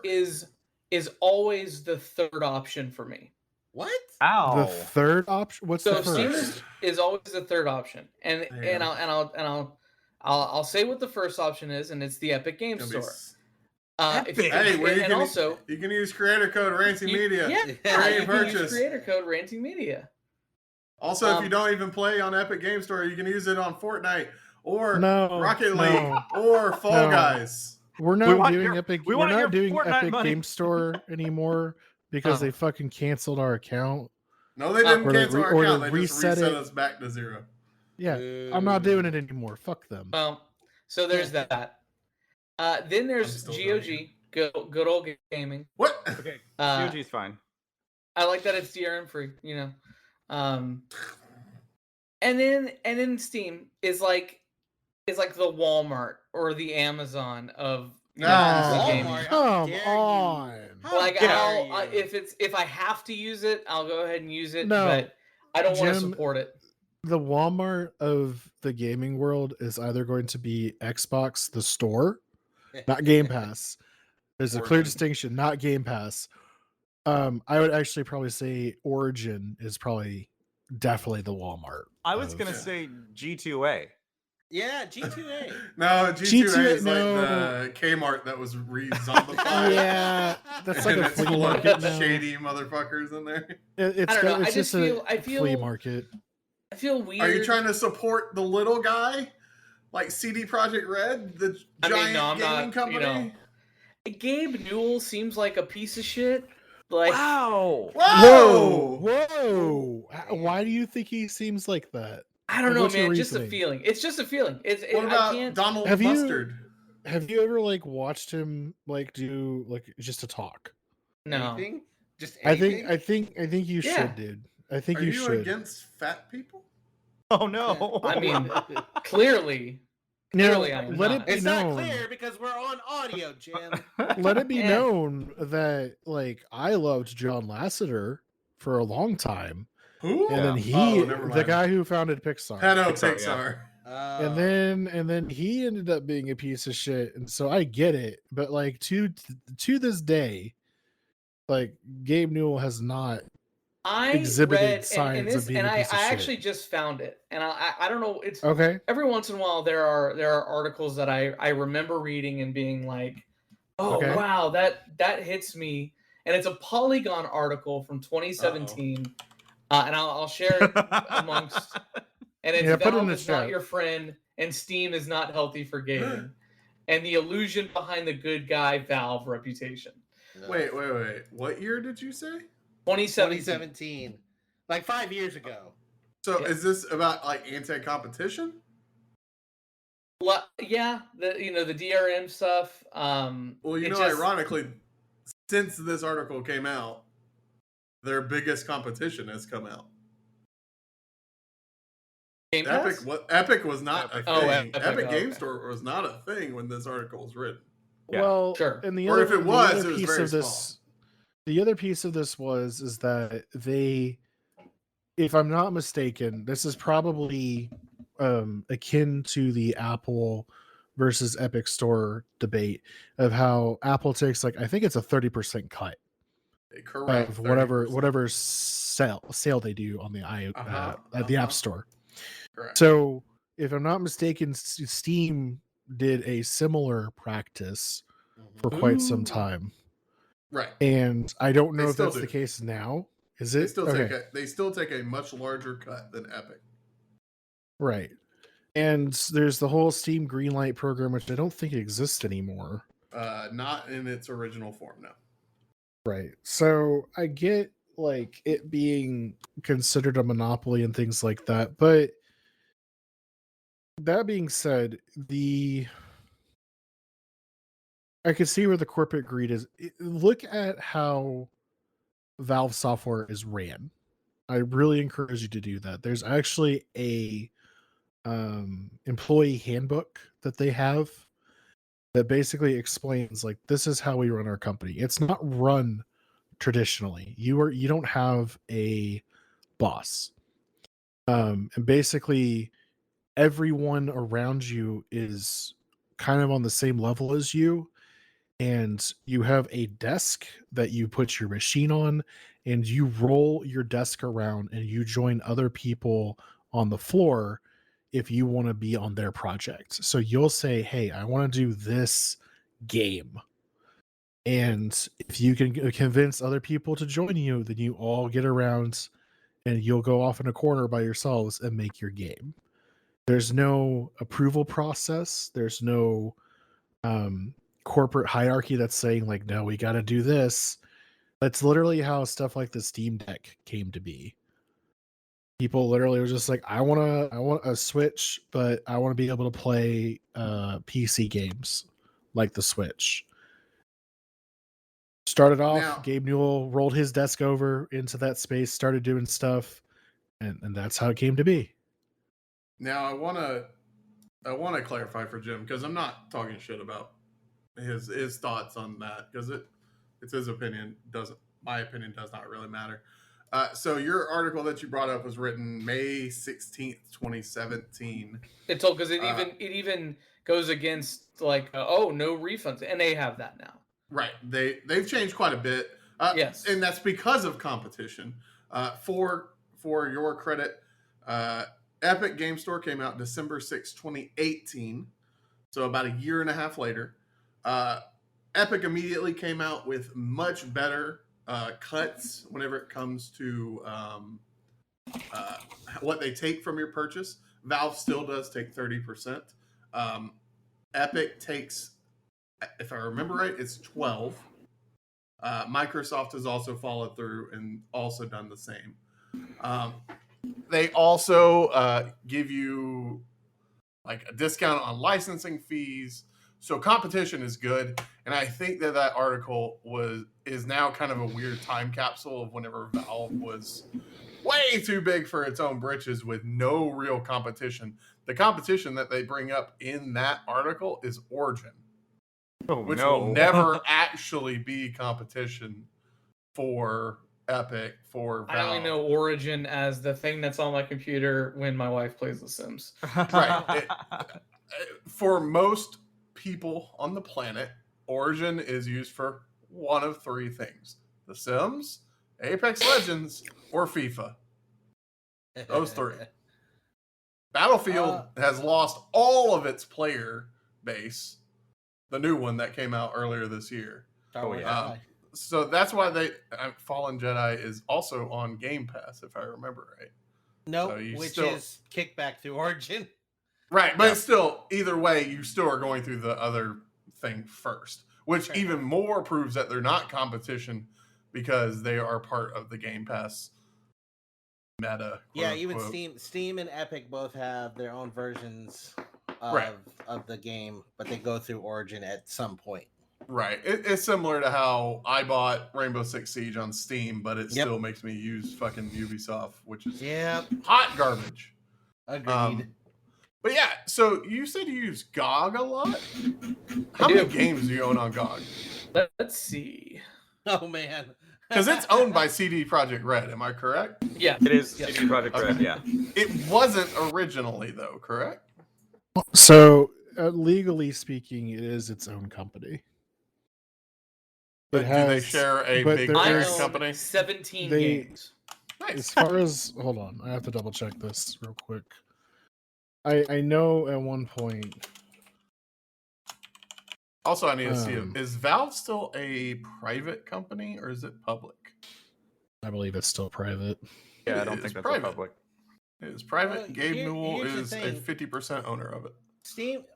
always the third option for me. What? Ow. The third option? What's the first? Steam is always the third option, and I'll say what the first option is, and it's the Epic Game Store. You can use creator code Ranting Media. You can use creator code Ranting Media. Also, if you don't even play on Epic Game Store, you can use it on Fortnite or Rocket League or Fall Guys. We're not doing Epic. We're not doing Epic Game Store anymore because they fucking canceled our account. No, they didn't cancel our account. They just reset us back to 0. Yeah, I'm not doing it anymore. Fuck them. So there's that. Then there's GOG, good old gaming. What? Okay, GOG's fine. I like that it's DRM free. And then Steam is like the Walmart or the Amazon of gaming. Come on. If I have to use it, I'll go ahead and use it. But I don't want to support it. The Walmart of the gaming world is either going to be Xbox, the store, not Game Pass. There's a clear distinction, not Game Pass. I would actually probably say Origin is probably definitely the Walmart. I was gonna say G2A. Yeah, G2A. No, G2A is like the Kmart that was re-zombified. Yeah, that's like a flea market now. Shady motherfuckers in there. It's just a flea market. I feel weird. Are you trying to support the little guy, like CD Projekt Red, the giant gaming company? Gabe Newell seems like a piece of shit. Like, whoa! Why do you think he seems like that? I don't know, man. Just a feeling. It's just a feeling. What about Donald Mustard? Have you ever watched him do just a talk? No. Anything? Just anything? I think you should, dude. I think you should. Are you against fat people? Oh no! I mean, clearly I'm let not. it be it's known. Not clear because we're on audio, Jim. Let it be known that I loved John Lasseter for a long time. Who? And then the guy who founded Pixar. Pixar. Yeah. And then he ended up being a piece of shit, and so I get it. But to this day, Gabe Newell has not exhibited signs of being a piece of shit. I actually just found it, and I don't know. It's okay. Every once in a while, there are articles that I remember reading and being like, "Oh wow, that hits me." And it's a Polygon article from 2017, and I'll share it amongst. And it's Valve is not your friend, and Steam is not healthy for gaming. and the illusion behind the good guy Valve reputation. No. Wait. What year did you say? 2017. Like 5 years ago. So Yeah. is this about like anti-competition? Yeah, the DRM stuff. Well, ironically, since this article came out, their biggest competition has come out. Game Pass? Epic was not a thing. Epic Game okay. Store was not a thing when this article was written. Yeah, well, sure. and the Or other, if it the was, other it was piece very of this, the other piece of this is that they, if I'm not mistaken, this is probably akin to the Apple versus Epic Store debate of how Apple takes, like, I think it's a 30% cut Correct. of 30%. whatever sale they do on the at the App Store. Correct. So if I'm not mistaken, Steam did a similar practice for quite some time. Right. And I don't know They if still that's do. the case now. Is it? They still take a much larger cut than Epic. Right. And there's the whole Steam Greenlight program, which I don't think exists anymore. Not in its original form, no. Right. So I get like it being considered a monopoly and things like that, but that being said, I can see where the corporate greed is. Look at how Valve software is ran. I really encourage you to do that. There's actually a employee handbook that they have that basically explains, like, this is how we run our company. It's not run traditionally. You don't have a boss. And basically everyone around you is kind of on the same level as you, and you have a desk that you put your machine on, and you roll your desk around and you join other people on the floor if you want to be on their project. So you'll say, hey, I want to do this game. And if you can convince other people to join you, then you all get around and you'll go off in a corner by yourselves and make your game. There's no approval process. There's no corporate hierarchy that's saying, like, no, we got to do this. That's literally how stuff like the Steam Deck came to be. People literally were just like, I want a Switch, but I want to be able to play PC games like the Switch. Started off, Gabe Newell rolled his desk over into that space, started doing stuff, and that's how it came to be. Now I want to clarify for Jim, because I'm not talking shit about his thoughts on that, because it's his opinion. My opinion does not really matter. So your article that you brought up was written May 16th, 2017. It's all because it even goes against, like, no refunds, and they have that now. Right. They've changed quite a bit. Yes. And that's because of competition. For your credit, Epic Game Store came out December 6, 2018. So about a year and a half later. Epic immediately came out with much better cuts whenever it comes to what they take from your purchase. Valve still does take 30%. Epic takes, if I remember right, it's 12. Microsoft has also followed through and also done the same. They also give you like a discount on licensing fees. So competition is good, and I think that article is now kind of a weird time capsule of whenever Valve was way too big for its own britches with no real competition. The competition that they bring up in that article is Origin, which will never actually be competition for Epic, for Valve. I only know Origin as the thing that's on my computer when my wife plays The Sims. Right. For most people on the planet, Origin is used for one of three things: The Sims, Apex Legends, or FIFA. Those three. Battlefield has lost all of its player base. The new one that came out earlier this year. So that's why Fallen Jedi is also on Game Pass, if I remember right. Nope, is kickback through Origin. Right, but it's still, either way, you still are going through the other thing first, which even more proves that they're not competition because they are part of the Game Pass meta. Yeah, even Steam and Epic both have their own versions of the game, but they go through Origin at some point. Right. It's similar to how I bought Rainbow Six Siege on Steam, but it still makes me use fucking Ubisoft, which is hot garbage. Agreed. But yeah, so you said you use GOG a lot? How many games do you own on GOG? Let's see. Oh, man. Because it's owned by CD Projekt Red, am I correct? Yeah. It is CD Projekt Red, yeah. It wasn't originally, though, correct? So, legally speaking, it is its own company. But do they share a big parent company? 17 games. Nice. As far as, hold on, I have to double check this real quick. I know at one point. Also, I need to see it. Is Valve still a private company or is it public? I believe it's still private. Yeah, I don't think that's public. It is private. Gabe Newell is a 50% owner of it.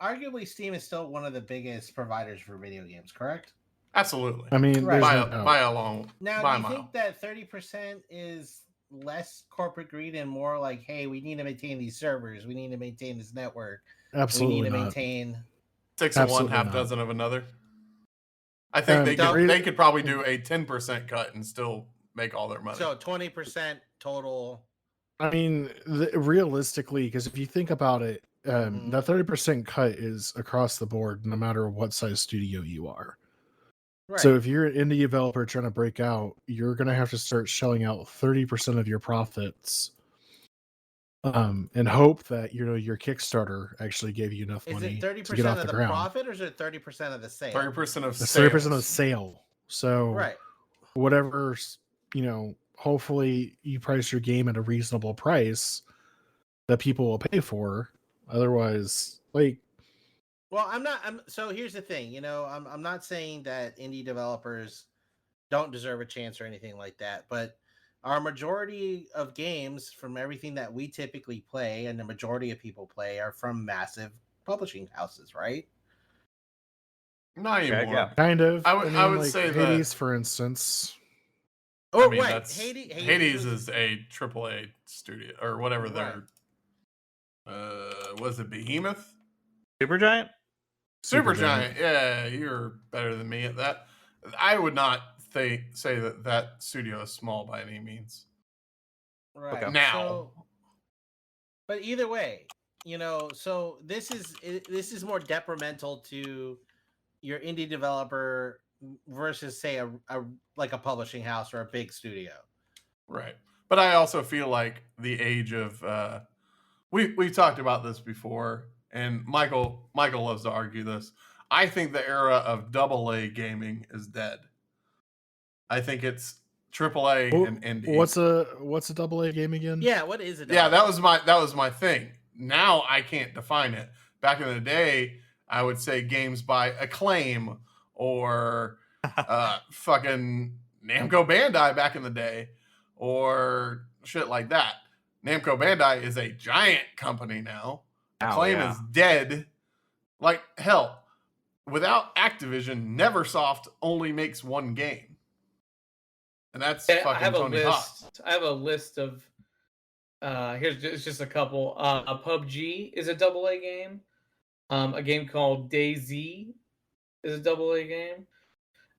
Arguably, Steam is still one of the biggest providers for video games, correct? Absolutely. I mean, by a long. Now, do you think that 30% is less corporate greed and more like, hey, we need to maintain these servers, we need to maintain this network, absolutely we need to not. maintain 6 of one, half dozen of another? I think they could probably do a 10% cut and still make all their money. So 20% total. I mean, realistically, because if you think about it, that 30% cut is across the board, no matter what size studio you are. Right. So if you're an indie developer trying to break out, you're going to have to start shelling out 30% of your profits, and hope that your Kickstarter actually gave you enough money to get off the ground. Is it 30% of the profit, or is it 30% of the sale? 30% of sales. 30% of the sale. So whatever, hopefully you price your game at a reasonable price that people will pay for. Otherwise, well, so here's the thing, I'm not saying that indie developers don't deserve a chance or anything like that, but our majority of games, from everything that we typically play and the majority of people play, are from massive publishing houses, right? Not anymore. Yeah. Kind of. I would say Hades, for instance. Oh, right. That's, Hades is a AAA studio or whatever their was it Behemoth? Supergiant? Supergiant. Yeah, you're better than me at that. I would not say that studio is small by any means. Right. Okay. Now. But either way, so this is more detrimental to your indie developer versus, say, a publishing house or a big studio. Right. But I also feel like the age of we talked about this before, and Michael loves to argue this. I think the era of AA gaming is dead. I think it's AAA and indie. What's a AA game again? Yeah, what is it? Yeah, that was my thing. Now I can't define it. Back in the day, I would say games by Acclaim or fucking Namco Bandai back in the day, or shit like that. Namco Bandai is a giant company now. Acclaim is dead. Like hell, without Activision, Neversoft only makes one game, and that's fucking Tony Hawk. I have a list of. Here's just a couple. PUBG is a AA game. A game called DayZ is a AA game,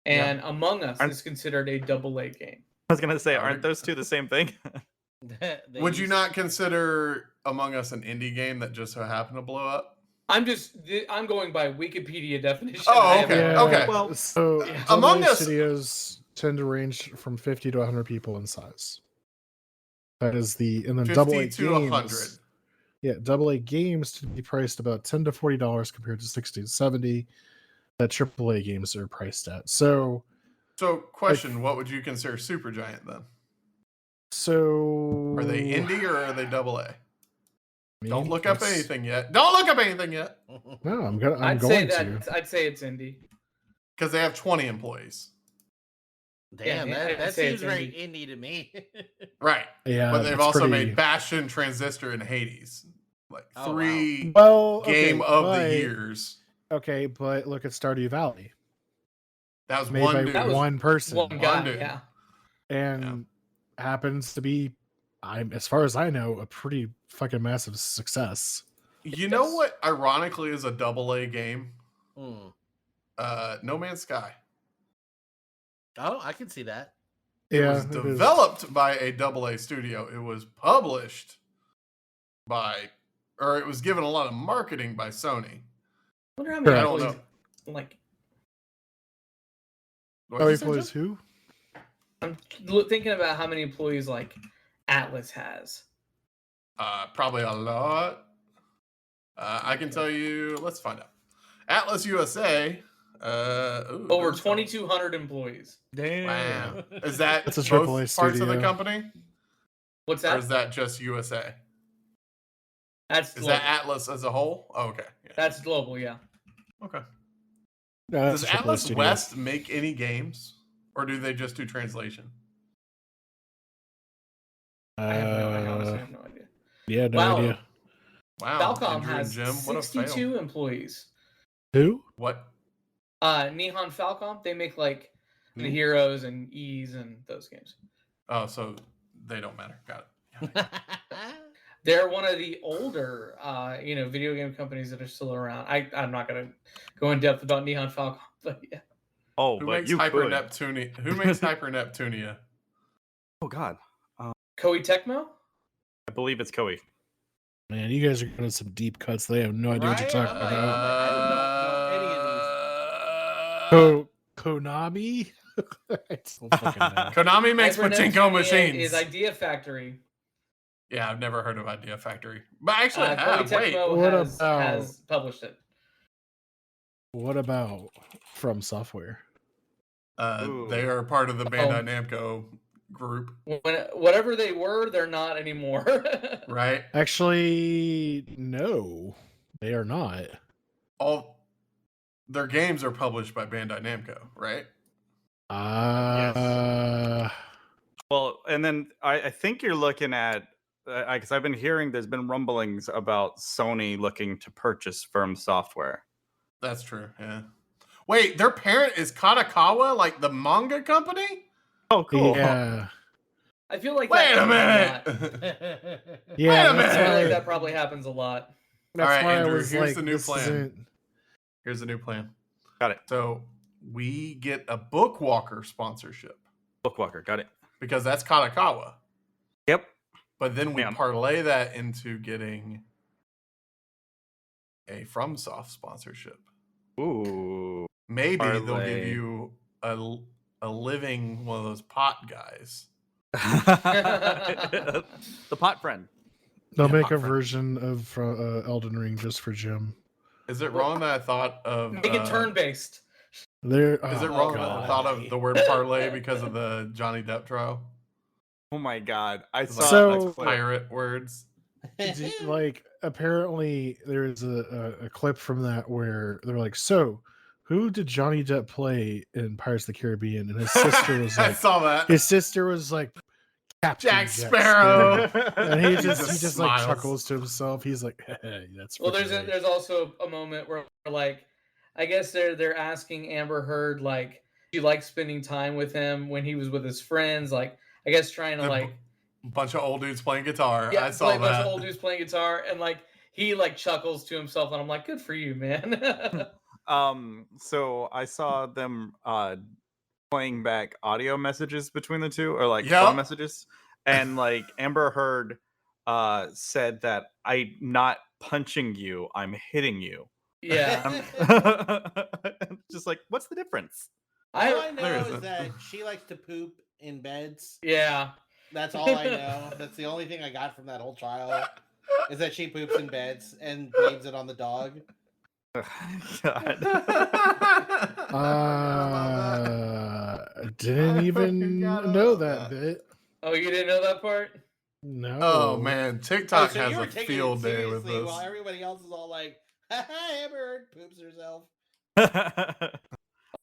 and Among Us is considered a AA game. I was gonna say, aren't those two the same thing? Would you not consider Among Us an indie game that just so happened to blow up? I'm going by Wikipedia definition. Oh, okay. Okay. Well, so Among Us studios tend to range from 50 to 100 people in size. That is and then 50 AA to games. 100. Yeah, AA games to be priced about $10 to $40 compared to $60 to $70 that AAA games are priced at. So question: what would you consider Supergiant then? So are they indie or are they AA? Don't look up anything yet. Don't look up anything yet. No, I'm going I'd say it's indie because they have 20 employees. Damn, that seems very indie to me. Right. Yeah, but they've also made Bastion, Transistor, and Hades. like Oh, three Well, game okay, of but, the years. Okay, but look at Stardew Valley. That was Made one by dude. That was one person. One guy, dude. yeah. And happens to be, as far as I know, a pretty fucking massive success. You know what? Ironically, is a AA game. Hmm. No Man's Sky. Oh, I can see that. It Yeah, was it is. developed by a AA studio. It was published by, or it was given a lot of marketing by Sony. I wonder how many I don't employees, know. like, What'd Oh, you he say, plays Jim? who? I'm thinking about how many employees like Atlas has. Probably a lot. I can tell you. Let's find out. Atlas USA. Over 2,200 employees. Damn. Wow. Is that That's a both AAA parts of the studio. company? What's Or that? is that just USA? That's Is global. that Atlas as a whole? Oh, okay. Yeah. That's global, yeah. Okay. No, Does that's a AAA Atlas studio. West make any games? Or do they just do translation? I honestly have no idea. Yeah, no Wow. idea. Wow. Falcom Andrew and has Jim, what a fail. 62 employees. Who? What? Nihon Falcom, they make like the Heroes and E's and those games. Oh, so they don't matter. Got it. Yeah. They're one of the older, video game companies that are still around. I'm not gonna go in depth about Nihon Falcom, but yeah. Oh, Who but makes you Hyper could. Neptunia? Who makes Hyper Neptunia? Oh God, Koei Tecmo? I believe it's Koei. Man, you guys are going to some deep cuts. They have no idea what you're Right? talking I'm like, about. I don't know any of Konami? I don't fucking know. Konami makes Hyper pachinko Neptunia machines. Is Idea Factory. Yeah, I've never heard of Idea Factory. But actually, I Koei have. Wait. Tecmo What has about- published it. What about From Software? They are part of the Bandai Namco group, Whatever they were, they're not anymore. right? Actually, no, they are not. All their games are published by Bandai Namco, right? Well, and then I think you're looking at, because I've been hearing there's been rumblings about Sony looking to purchase Firm Software. That's true. Yeah. Wait, their parent is Katakawa, like the manga company? Oh, cool. Yeah, I feel like Wait a that minute. yeah. Wait a that's minute. I feel why- like that probably happens a lot. That's All right, why Andrew, I was here's like, the new this plan. isn't- Here's the new plan. Got it. So we get a Bookwalker sponsorship Bookwalker, got it. because that's Katakawa. Yep. But then we Yeah. parlay that into getting a FromSoft sponsorship. Ooh. Maybe they'll give Parlay. you a living one of those pot guys. The pot friend. They'll Yeah, make hot a friend. version of Elden Ring just for Jim. Is it wrong that I thought of? Make it turn based. There Is it wrong that I thought of the word parlay because of the Johnny Depp trial? Oh my God. I It's saw like So- that clip. pirate words. Like, apparently there's a clip from that where they're like, so who did Johnny Depp play in Pirates of the Caribbean? And his sister was I like, saw that. his sister was like, Captain Jack Sparrow. And he just like smiles. chuckles to himself. He's like, hey, that's Well, freaking there's great." also a moment where like, I guess they're asking Amber Heard like she likes spending time with him when he was with his friends. Like, I guess trying to The like bunch of old dudes playing guitar. yeah, I saw play a bunch that. of old dudes playing guitar, and like he like chuckles to himself, and I'm like, good for you, man. So I saw them playing back audio messages between the two, or like Yep. phone messages, and like Amber Heard said that I'm not punching you, I'm hitting you. yeah, Just like, what's the difference? All I know there is isn't. that she likes to poop in beds. yeah. That's all I know. That's the only thing I got from that whole trial. Is that she poops in beds and blames it on the dog. God. Didn't even forgot know about that bit. Oh, you didn't know that part? No. Oh man, TikTok so you has were a taking field it day with seriously this. while everybody else is all like, Amber Heard poops herself.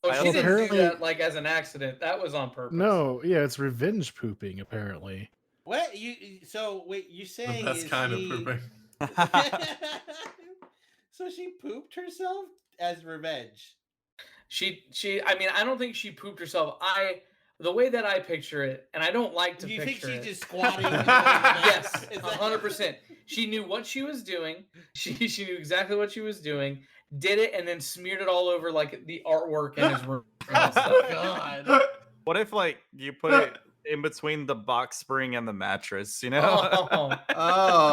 Oh, I she also- didn't do Apparently- that like as an accident. That was on purpose. No, yeah, it's revenge pooping, apparently. What you? So wait, you The saying best is kind of she- pooping. So she pooped herself as revenge. I mean, I don't think she pooped herself. The way that I picture it, and I don't like to Do you picture think she's it. just squatting? Yes, 100%. She knew what she was doing. She knew exactly what she was doing. Did it and then smeared it all over like the artwork in his room. Oh God! What if like you put it in between the box spring and the mattress? You know? Oh.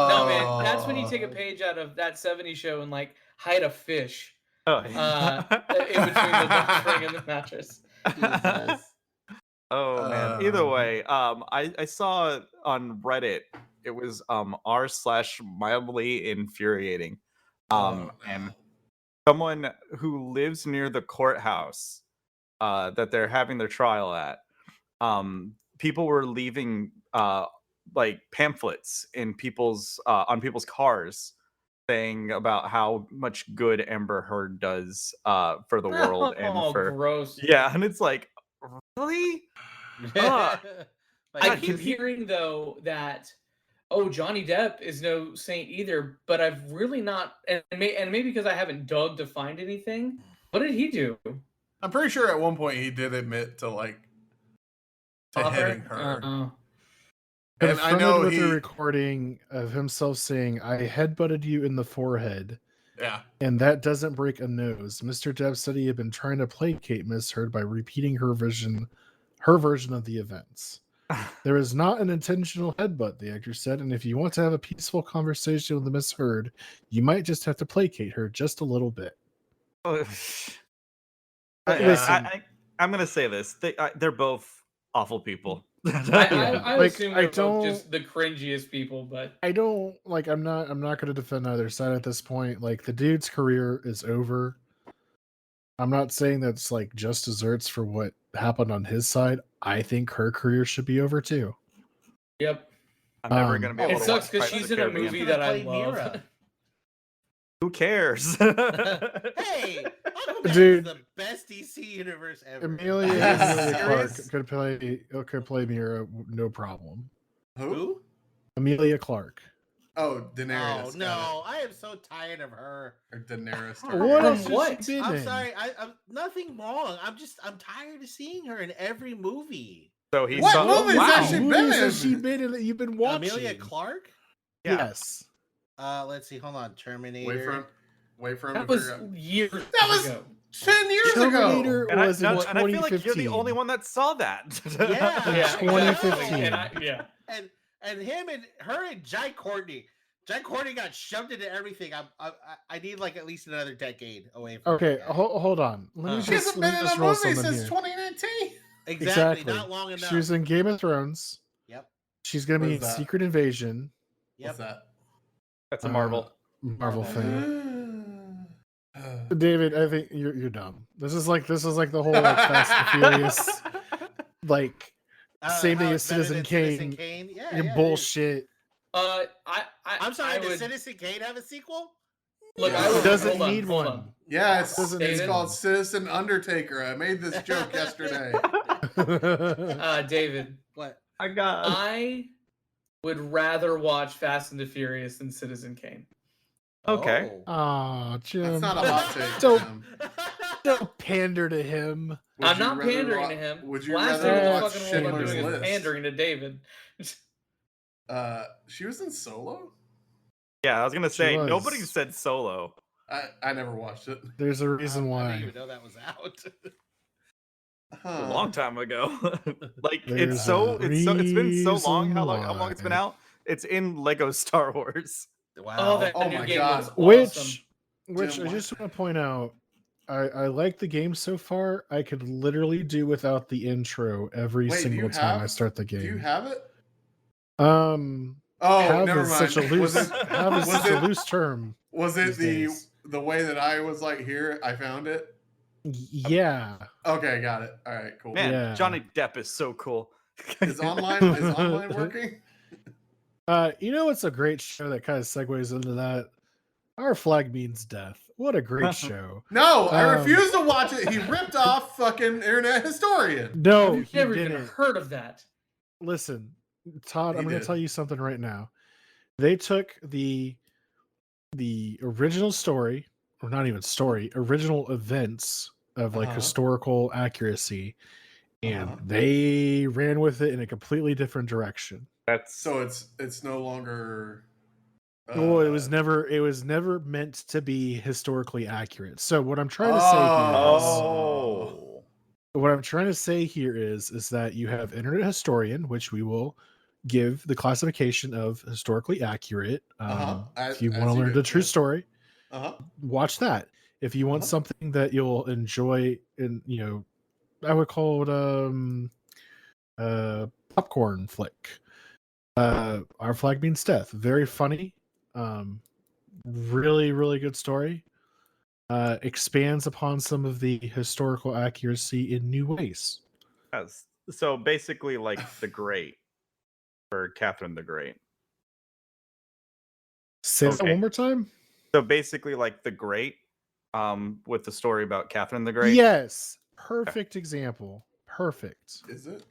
No, man, that's when you take a page out of that '70s show and like hide a fish Oh, in between the box spring and the mattress. Jesus. Oh man. Either way, I saw on Reddit it was r/mildly infuriating. And someone who lives near the courthouse that they're having their trial at, people were leaving like pamphlets in people's on people's cars saying about how much good Amber Heard does for the world and for gross. Yeah, and it's like, really? I keep hearing though that Johnny Depp is no saint either, but I've really not, and maybe because I haven't dug to find anything. What did he do? I'm pretty sure at one point he did admit to hitting her. And I know with the recording of himself saying, "I headbutted you in the forehead." Yeah. And that doesn't break a nose. Mr. Depp said he had been trying to placate Miss Heard by repeating her version of the events. There is not an intentional headbutt, the actor said, and if you want to have a peaceful conversation with Miss Heard, you might just have to placate her just a little bit. I'm going to say this. They're both awful people. I assume they're both just the cringiest people, but I don't like. I'm not going to defend either side at this point. Like, the dude's career is over. I'm not saying that's like just desserts for what happened on his side. I think her career should be over too. Yep. I'm never going to be able to. It sucks because she's in a movie that I love. Who cares? Hey, dude, the best DC universe ever. Amelia Clark could play Mira, no problem. Who? Amelia Clark. Oh, Daenerys. Oh no, I am so tired of her. Or Daenerys. What? I'm sorry. I'm nothing wrong. I'm tired of seeing her in every movie. So what movies has she been in? Has she been in that you've been watching? Amelia Clark? Yeah. Yes. Let's see. Hold on. Terminator. Wait for him. That was years ago. 10 years Terminator ago. Was in 2015. And I feel like you're the only one that saw that. Yeah. 2015. And him and her and Jai Courtney. Jai Courtney got shoved into everything. I need like at least another decade away from. Okay, hold on. She hasn't been in a movie since 2019. Exactly. Not long enough. She was in Game of Thrones. Yep. She's gonna be in Secret Invasion. Yep. What's that? That's a Marvel thing. David, I think you're dumb. This is like the whole like Fast and Furious, like same thing as Citizen Kane. Yeah, bullshit. I'm sorry. Does Citizen Kane have a sequel? Look, it doesn't need one. Yeah, it's called Citizen Undertaker. I made this joke yesterday. David, what? I would rather watch Fast and the Furious than Citizen Kane. Okay. Oh, Jim. That's not a hot take. Don't pander to him. I'm not pandering to him. Would you Last rather thing watch I'm Schindler's doing is List? pandering to David. She was in Solo? Yeah, I was gonna say nobody said Solo. I never watched it. There's a reason why. I didn't even know that was out. A long time ago. Like it's been so long. How long it's been out? It's in Lego Star Wars. Wow. Oh my god. Awesome. Which I just want to point out, I like the game so far. I could literally do without the intro every single time I start the game. Do you have it? Never mind. Such a loose term. Was it the way that I was like, here, I found it? Yeah. Okay, got it. All right, cool. Man, yeah. Johnny Depp is so cool. Is online working? You know what's a great show that kind of segues into that? Our Flag Means Death. What a great show. No, I refuse to watch it. He ripped off fucking Internet Historian. No, I've never even heard of that. Listen, Todd, I'm going to tell you something right now. They took the the original story, or not even story, original events of like historical accuracy, and they ran with it in a completely different direction. So it's no longer. Well, it was never meant to be historically accurate. So what I'm trying to say here is, what I'm trying to say here is that you have Internet Historian, which we will give the classification of historically accurate. If you want to learn the true story, watch that. If you want something that you'll enjoy, and I would call it popcorn flick. Our Flag Means Death, very funny, really, really good story. Expands upon some of the historical accuracy in new ways. Yes. So basically, like The Great, for Catherine the Great. Say that one more time. So basically, like The Great, with the story about Catherine the Great. Yes, perfect example. Perfect. Is it?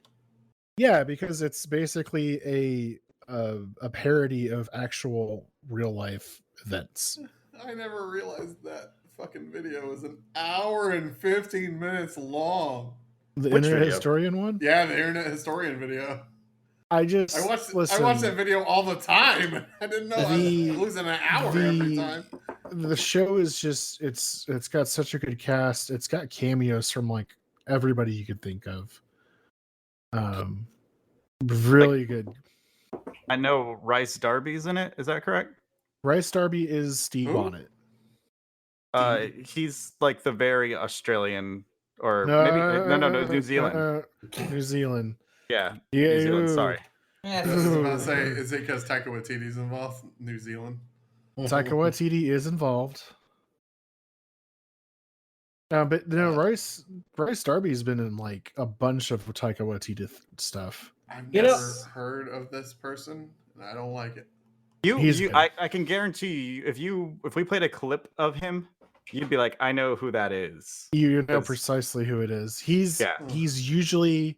Yeah, because it's basically a parody of actual real life events. I never realized that fucking video was an hour and 15 minutes long. The Internet Historian one? Yeah, the Internet Historian video. I watched that video all the time. I didn't know I was losing an hour every time. The show is just it's got such a good cast. It's got cameos from like everybody you could think of. Really good. I know Rice Darby's in it. Is that correct? Rice Darby is Steve Bonnet. He's like the very Australian, or maybe New Zealand. New Zealand. Yeah, New Zealand. Sorry. I was about to say, is it because Taika Waititi's involved? New Zealand. Taika Waititi is involved. But Rice Darby's been in like a bunch of Taika Waititi stuff. I've never heard of this person, and I don't like it. I can guarantee you, if we played a clip of him, you'd be like, I know who that is. You know precisely who it is. He's usually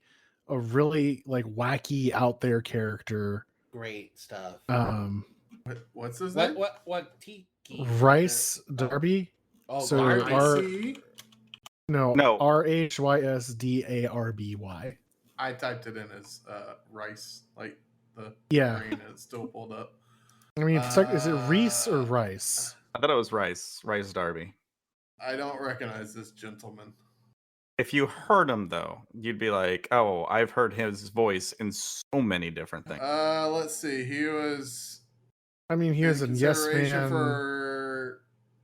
a really like wacky out there character. Great stuff. What's his name? What Tiki? Rice Darby. Oh, so RHYSDARBY. I typed it in as Rice, like the green, and it's still pulled up. I mean, is it Reese or Rice? I thought it was Rice Darby. I don't recognize this gentleman. If you heard him, though, you'd be like, oh, I've heard his voice in so many different things. Let's see. He was... he was in Yes Man.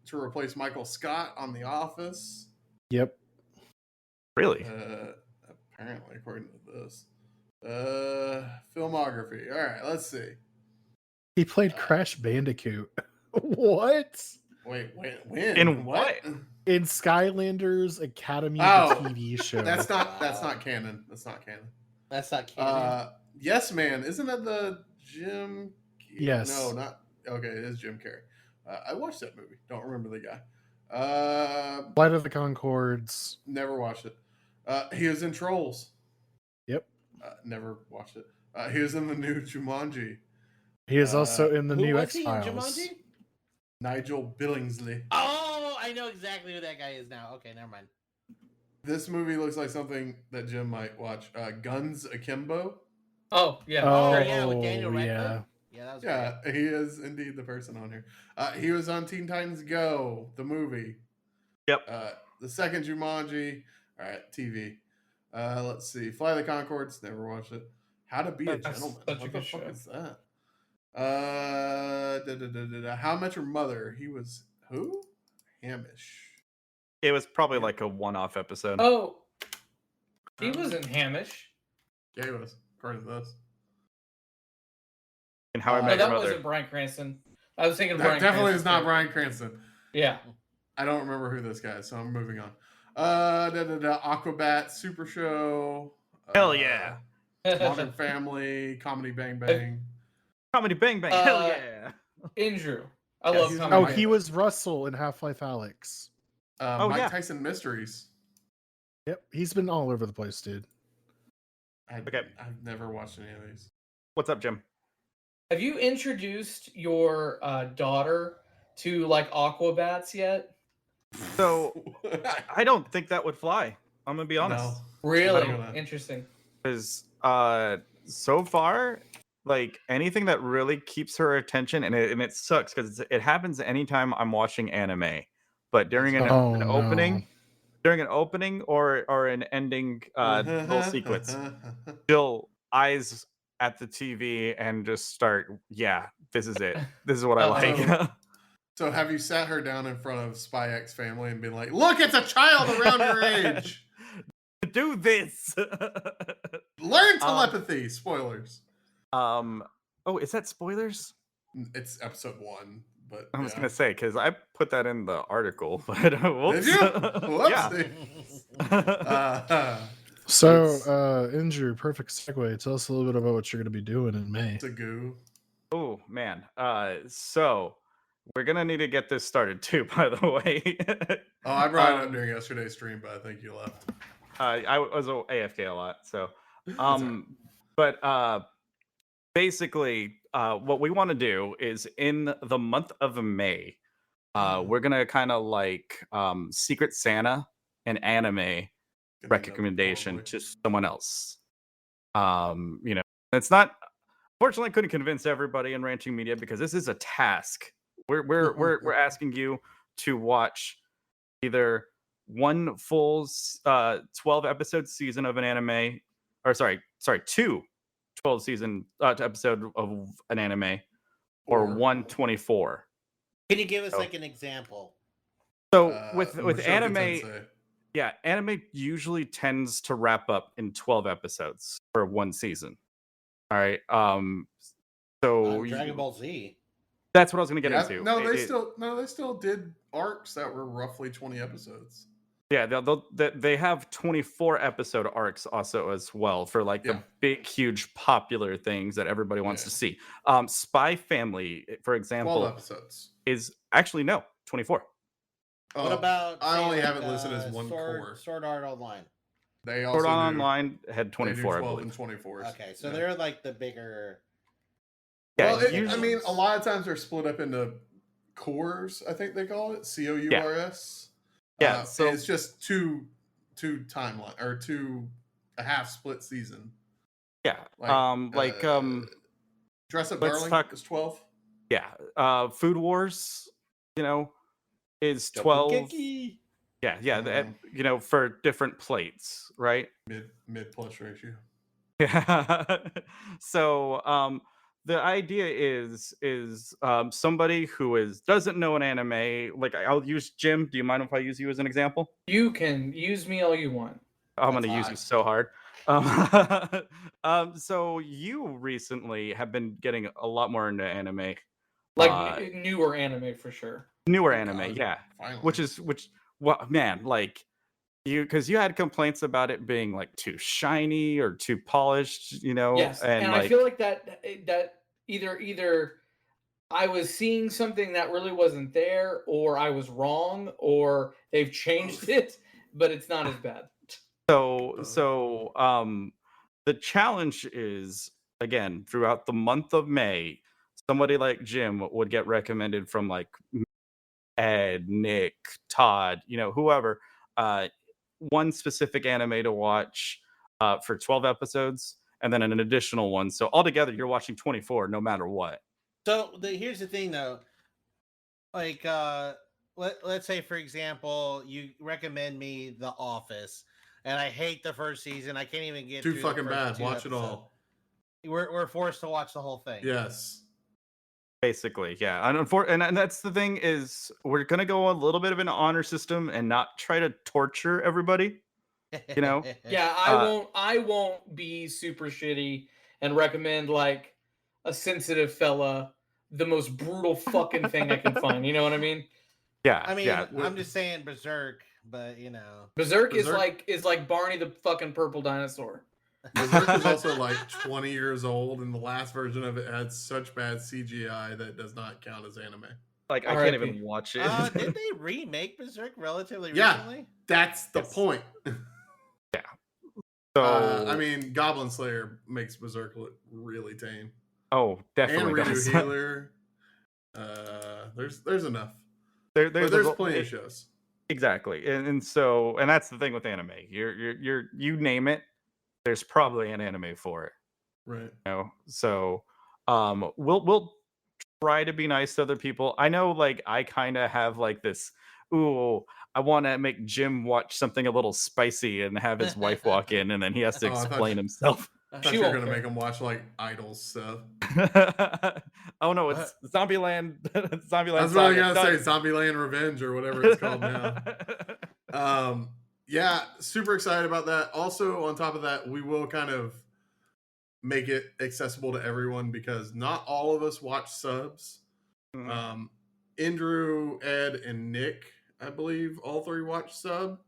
To replace Michael Scott on The Office. Yep. Really? Apparently, according to this. Filmography. All right, let's see. He played Crash Bandicoot. What? Wait, when? In what? In Skylanders Academy, the TV show. That's not canon. That's not canon. Yes Man. Isn't that the Jim? Yes. No, not. Okay, it is Jim Carrey. I watched that movie. Don't remember the guy. Flight of the Conchords. Never watched it. He was in Trolls. Yep. Never watched it. He was in the new Jumanji. He is also in the new X-Files. Nigel Billingsley. Oh, I know exactly who that guy is now. Okay, never mind. This movie looks like something that Jim might watch. Guns Akimbo. Oh, yeah. With Daniel Radcliffe. Yeah. Yeah, that was great. He is indeed the person on here. He was on Teen Titans Go, the movie. Yep. The second Jumanji. All right, TV. Let's see. Fly the Conchords. Never watched it. How to Be a Gentleman. What the fuck is that? How I Met Your Mother. He was who? Hamish. It was probably like a one-off episode. Oh, he wasn't Hamish. Yeah, he was. According to this. And How I Met Your Mother. That wasn't Bryan Cranston. I was thinking Bryan definitely Cranston. Is not Bryan Cranston. Yeah. I don't remember who this guy is, so I'm moving on. Aquabat, Super Show. Hell yeah. Modern Family, Comedy Bang Bang. Comedy Bang Bang. Hell yeah. Andrew. I love Comedy Oh, Bang he was Russell in Half-Life Alyx. Mike Tyson Mysteries. Yep, he's been all over the place, dude. I've never watched any of these. What's up, Jim? Have you introduced your daughter to like Aquabats yet? So I don't think that would fly. I'm gonna be honest. No. Really Not gonna. interesting. Because so far, like anything that really keeps her attention, and it sucks because it happens anytime I'm watching anime, but during an opening, or an ending little sequence, she'll eyes at the TV and just start, yeah, this is it. This is what I like. So have you sat her down in front of Spy X Family and been like, look, it's a child around your age. Do this. Learn telepathy. Spoilers. Oh, is that spoilers? It's episode 1, but I was gonna say, because I put that in the article, but whoops. Did you? Whoopsie. So, Andrew, perfect segue. Tell us a little bit about what you're going to be doing in May. It's a goo. Oh man. So we're gonna need to get this started too, by the way. I brought it up during yesterday's stream, but I think you left. I was AFK a lot, so but basically what we want to do is in the month of May, we're gonna kind of like Secret Santa an anime recommendation to someone else. You know, it's not, fortunately I couldn't convince everybody in Ranching Media because this is a task. We're asking you to watch either one full 12 episode season of an anime, or sorry, 2 12 season episode of an anime, or 124. Can you give us like an example? So with anime, yeah, anime usually tends to wrap up in 12 episodes for one season. All right. So Dragon Ball Z. That's what I was going to get into. No, they still did arcs that were roughly 20 episodes. Yeah, they have 24 episode arcs also as well for like the big, huge, popular things that everybody wants to see. Spy Family, for example, 12 episodes is actually 24. What about? I only have it listed as one Sword Art Online. They also Sword Art Online had 24. 12 and 24. Okay, so they're like the bigger. Yeah, well, I mean, a lot of times they're split up into cores. I think they call it COURS. Yeah, so it's just two timeline or a half split season. Yeah, Dress Up Darling is 12. Yeah, Food Wars, is 12. Yeah, for different plates, right? Mid plus ratio. Yeah. So the idea is somebody who doesn't know an anime, like I'll use Jim. Do you mind if I use you as an example? You can use me all you want. I'm going to use you so hard. So you recently have been getting a lot more into anime. Like newer anime for sure. Newer anime, God, yeah. Finally. Man, like because you had complaints about it being like too shiny or too polished, Yes, and I feel like that either I was seeing something that really wasn't there, or I was wrong, or they've changed it, but it's not as bad. So the challenge is, again, throughout the month of May, somebody like Jim would get recommended from like Ed, Nick, Todd, whoever, one specific anime to watch for 12 episodes, and then an additional one. So altogether, you're watching 24 no matter what. So here's the thing, though. Like, let's say, for example, you recommend me The Office, and I hate the first season. I can't even get too fucking bad. Watch it all. We're forced to watch the whole thing. Yes. Basically, yeah. And that's the thing is we're going to go a little bit of an honor system and not try to torture everybody, Yeah, I won't be super shitty and recommend like a sensitive fella the most brutal fucking thing I can find. You know what I mean? Yeah. I mean, yeah. I'm just saying Berserk, but Berserk is like Barney the fucking purple dinosaur. Berserk is also like 20 years old, and the last version of it had such bad CGI that it does not count as anime. Like, I can't even watch it. Did they remake Berserk relatively recently? That's the point. Yeah. So I mean, Goblin Slayer makes Berserk look really tame. Oh, definitely. And Redo Healer. There's enough. There's plenty of shows. Exactly, and that's the thing with anime. You name it, there's probably an anime for it. Right. So we'll try to be nice to other people. I know, like, I kind of have like this, ooh, I want to make Jim watch something a little spicy and have his wife walk in, and then he has to explain himself. I thought you were gonna make him watch like Idols stuff. Oh no, it's Zombieland. Zombieland. I was really gonna say Zombieland Revenge or whatever it's called now. Yeah, super excited about that. Also, on top of that, we will kind of make it accessible to everyone because not all of us watch subs. Andrew, Ed, and Nick, I believe, all three watch sub.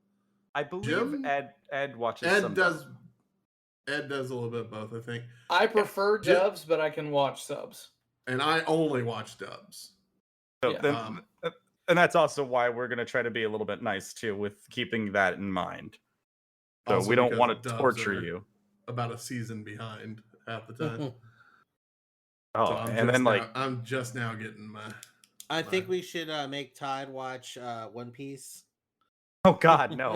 I believe Jim? Ed watches. Ed does a little bit of both, I think. I prefer dubs, but I can watch subs. And I only watch dubs. So and that's also why we're going to try to be a little bit nice too, with keeping that in mind. So we don't want to torture you. About a season behind half the time. I'm just now getting my. I think we should make Todd watch One Piece. Oh God, no!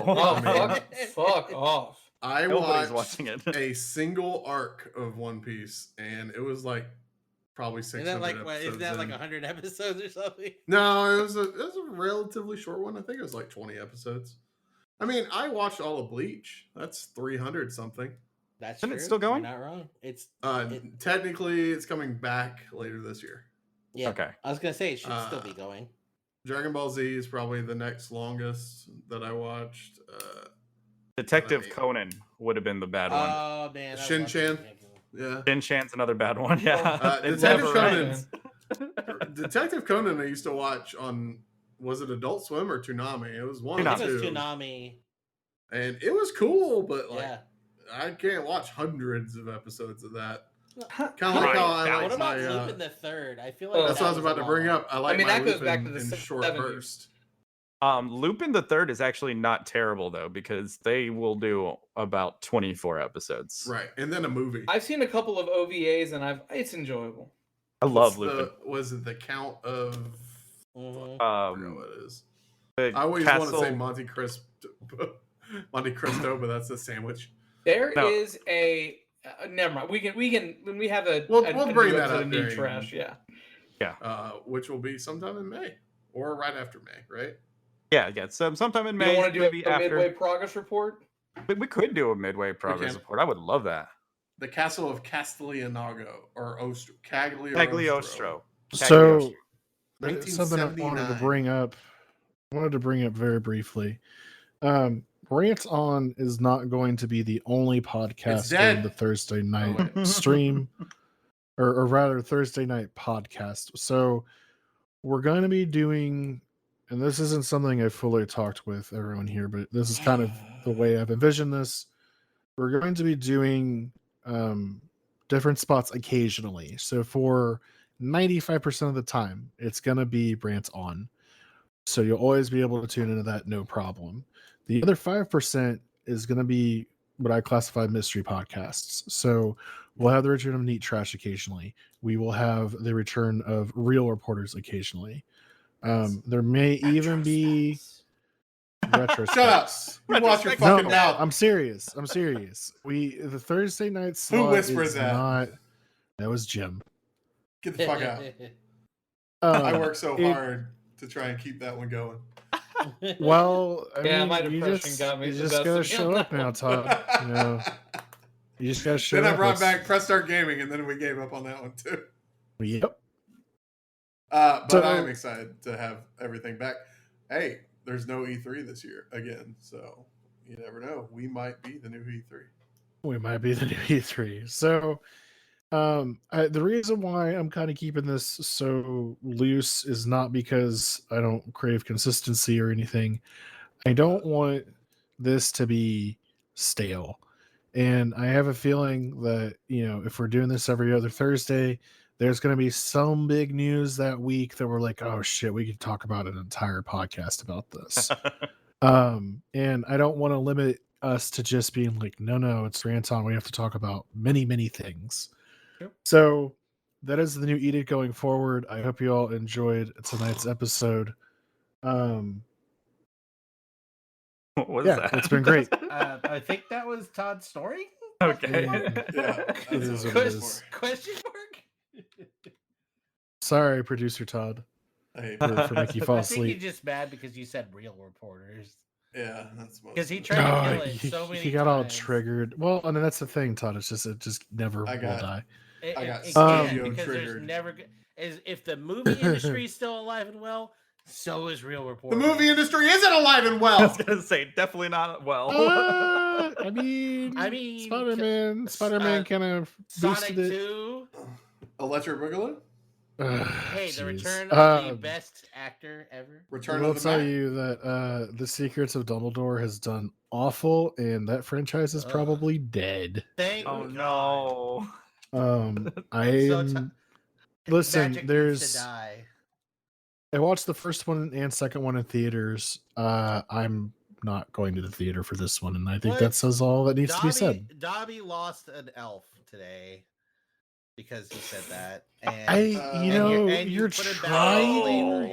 Fuck off! Nobody's watching it. A single arc of One Piece, and it was like probably 600 episodes. Isn't that like 100 episodes or something? No, it was a relatively short one. I think it was like 20 episodes. I mean, I watched all of Bleach. That's 300 something. That's Isn't it still going? You're not wrong. It's technically it's coming back later this year. Yeah. Okay. I was gonna say it should still be going. Dragon Ball Z is probably the next longest that I watched. Detective Conan would have been the bad one. Oh man, Shin-chan. Yeah. Shin-chan's another bad one. Yeah. Detective Conan I used to watch on, was it Adult Swim or Toonami? It was one of the two. It was Toonami. And it was cool, but I can't watch hundreds of episodes of that. Kind of like how I like what about Lupin the Third? I feel like that's what I was about to bring up. I mean, that Lupin goes back to the in short 70s. burst. Lupin the Third is actually not terrible though, because they will do about 24 episodes. Right, and then a movie. I've seen a couple of OVAs and it's enjoyable. I love Lupin. Was it the Count of? I forgot what it is. I always want to say Monte Cristo, but that's a sandwich. There is a. Never mind. We can when we have we'll bring that up. New trash, yeah. Which will be sometime in May or right after May, right? Yeah. So sometime in May. You want to do maybe a after. midway progress report? We could do a midway progress report. I would love that. The Castle of Castellanago or Cagliostro. So something I wanted to bring up. Very briefly. Rant On is not going to be the only podcast during the Thursday night stream, or rather Thursday night podcast. So we're going to be doing, and this isn't something I fully talked with everyone here, but this is kind of the way I've envisioned this. We're going to be doing different spots occasionally. So for 95% of the time, it's going to be Rant On. So you'll always be able to tune into that, no problem. The other 5% is going to be what I classify mystery podcasts. So we'll have the return of Neat Trash occasionally. We will have the return of Real Reporters occasionally. There may even be retrospects. Shut up! You watch your fucking mouth. I'm serious. The Thursday night slot. Who whispers that? That was Jim. Get the fuck out. I work so hard to try and keep that one going. Well, I mean, my depression got me. You just gotta show up now, Todd. You just gotta show up. Then I brought back Press Start Gaming, and then we gave up on that one too. Yep. But I'm excited to have everything back. Hey, there's no E3 this year again, so you never know. We might be the new E3. So the reason why I'm kind of keeping this so loose is not because I don't crave consistency or anything. I don't want this to be stale. And I have a feeling that, if we're doing this every other Thursday, there's going to be some big news that week that we're like, oh shit, we could talk about an entire podcast about this. And I don't want to limit us to just being like, no, it's Rant On. We have to talk about many, many things. Yep. So that is the new edict going forward. I hope you all enjoyed tonight's episode. What was Yeah, that? it's been great. I think that was Todd's story. Okay. Yeah, It is what it is. Question mark? Sorry, producer Todd, Hey, for making you fall I think asleep. he's just mad because you said real reporters. yeah, that's Because he most- tried to Oh, kill it so many he got all times. triggered. Well, I mean that's the thing, Todd. It just never I will got- die. I got It studio can't, because there's triggered. never if the movie industry is still alive and well, so is real The reporters. movie industry isn't alive and I well. was gonna say definitely not well. I mean, Spider-Man kind of Sonic boosted it. 2. Electric Boogaloo? Hey, the Jeez. return of the best actor ever. I Return will of the tell Mac? you that The Secrets of Dumbledore has done awful, and that franchise is Ugh. probably dead. Thank Oh God. no. I'm listen. Magic needs to There's die. I watched the first one and second one in theaters. I'm not going to the theater for this one, and I think What? that says all that needs to be said. Dobby lost an elf today because he said that. And You're put it back trying. on slavery.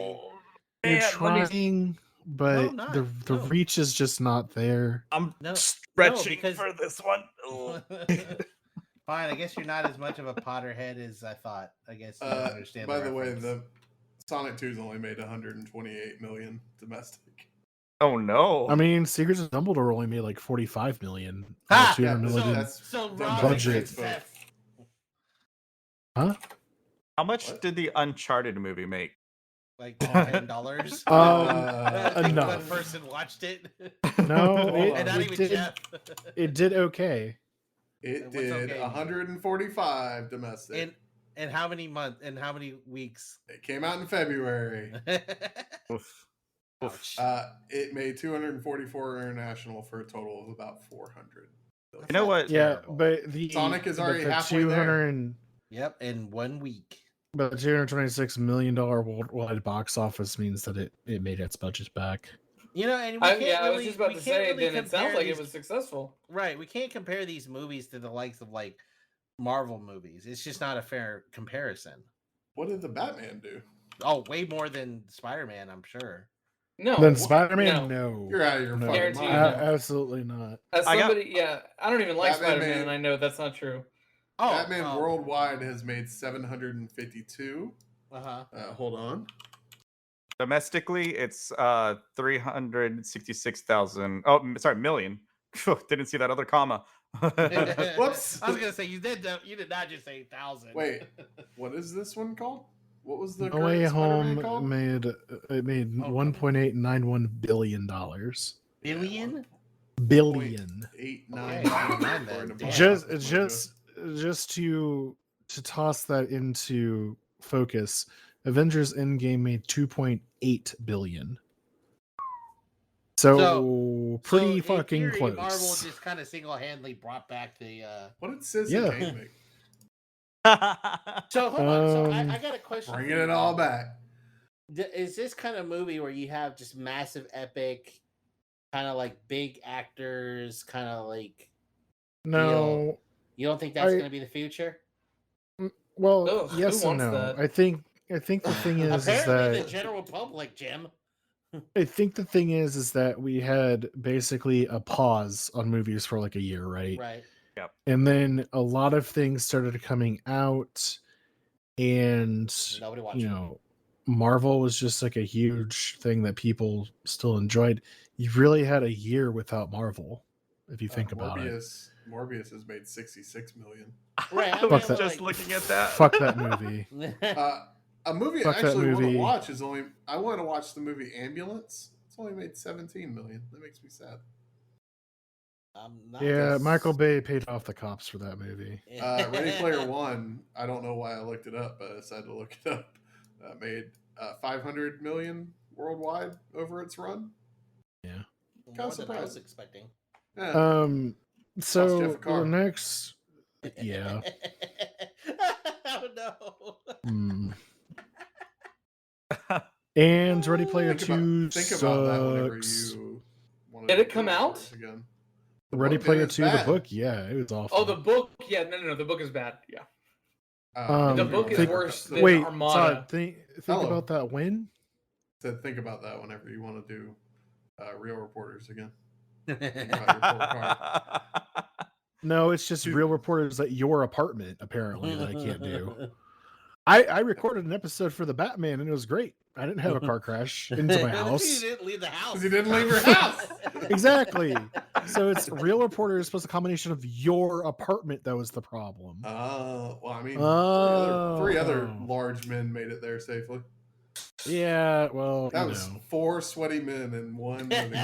You're Man, let me- trying, but No, the no. reach is just not there. I'm No, stretching because- for this one. Fine, I guess you're not as much of a Potterhead as I thought. I guess you don't understand. By the way, reference. the Sonic 2's only made 128 million domestic. Oh no. I mean, Secrets of Dumbledore only made like 45 million. Ha! 200 Yeah, million. that's so the Rob budget. success. Huh? How much What? did the Uncharted movie make? Like $10. I think enough. one person watched it. No, and not it even did. Jeff. It did okay. It What's did okay? 145 domestic. And how many months and how many weeks? It came out in February. Oof. Oof. It made 244 international for a total of about 400. You know what? Yeah, Terrible. but the Sonic is already the halfway there. 200 Yep, in 1 week. but the $226 million worldwide box office means that it made its budget back. You know, and we can't Yeah, I was really, just about we to can't say. really Then it sounds compare like these, it was successful. right. We can't compare these movies to the likes of like Marvel movies. It's just not a fair comparison. What did the Batman do? Oh, way more than Spider-Man, I'm sure. No. Then Spider-Man, no. no. You're out of your No. fucking Guaranteed mind. no. Absolutely not. As I got- somebody, I don't even like Batman Spider-Man, made- and I know that's not true. Oh, Batman worldwide has made 752. Uh-huh. Hold on. Domestically, it's 366,000. Oh, sorry, million. Didn't see that other comma. Whoops. I was gonna say you did not just say 1,000. Wait, what is this one called? What was the No Way current Spider-Man Home called? made Oh, $1.891 billion. Billion? Billion. 899. Okay, never mind then. Damn. Just to toss that into focus, Avengers Endgame made 2.8 billion. So pretty in fucking theory, close. Marvel just kind of single-handedly brought back the. What did Citizen Yeah. Kane make? So hold on. So I Um, got a question. for Bringing you it all all. back. Is this kind of movie where you have just massive, epic, kind of like big actors, kind of like? No, You don't think that's I- going to be the future? well, Ugh, who yes and wants no. that? I think the thing is Apparently, that the general public, Jim. I think the thing is that we had basically a pause on movies for like a year, right? Right. And then a lot of things started coming out, and Nobody watched you it. know, Marvel was just like a huge thing that people still enjoyed. You really had a year without Marvel, if you think about it. Morbius has made 66 million. Right. I I mean, was that. just looking at that. Fuck that movie. A movie Fuck I that actually want to movie. watch is only. I want to watch the movie Ambulance. It's only made 17 million. That makes me sad. I'm not Yeah, just- Michael Bay paid off the cops for that movie. Ready Player One. I don't know why I looked it up, but I decided to look it up. Made 500 million worldwide over its run. More kinda than I surprised. was expecting. Yeah. So Jeff a car. the next, yeah. Oh no. Hmm. And Ready Player Two think about that whenever sucks. you. wanna Did it do come those out? words Again. Ready book Player is Two, the bad. book, yeah, it was awful. Oh, the book. Yeah, no, the book is bad. Yeah. The book is worse than wait, Armada. Todd, think about that win. Said think about that whenever you want to do Real Reporters again. Think about your poor car. No, it's just Real Reporters at your apartment, apparently, that I can't do. I recorded an episode for the Batman, and it was great. I didn't have a car crash into my house. You didn't leave the house. You didn't leave your house. Exactly. So it's Real Reporters plus a combination of your apartment that was the problem. Well, I mean, Oh. three other large men made it there safely. Yeah, well, That was 4 sweaty men in one movie.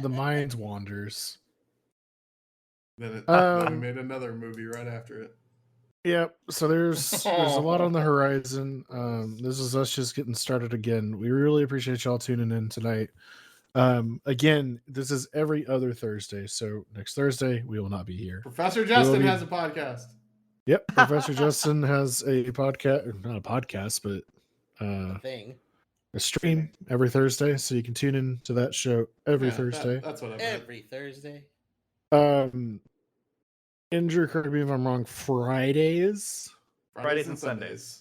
the minds wanders. Then we made another movie right after it. Yep. So there's a lot on the horizon. This is us just getting started again. We really appreciate y'all tuning in tonight. Again, this is every other Thursday. So next Thursday we will not be here. Professor Justin has a podcast. Yep. Professor Justin has a podcast, not a podcast, but a stream every Thursday. So you can tune in to that show every Thursday. That's what I meant. Every Thursday. Andrew, correct me if I'm wrong. Fridays and Sundays.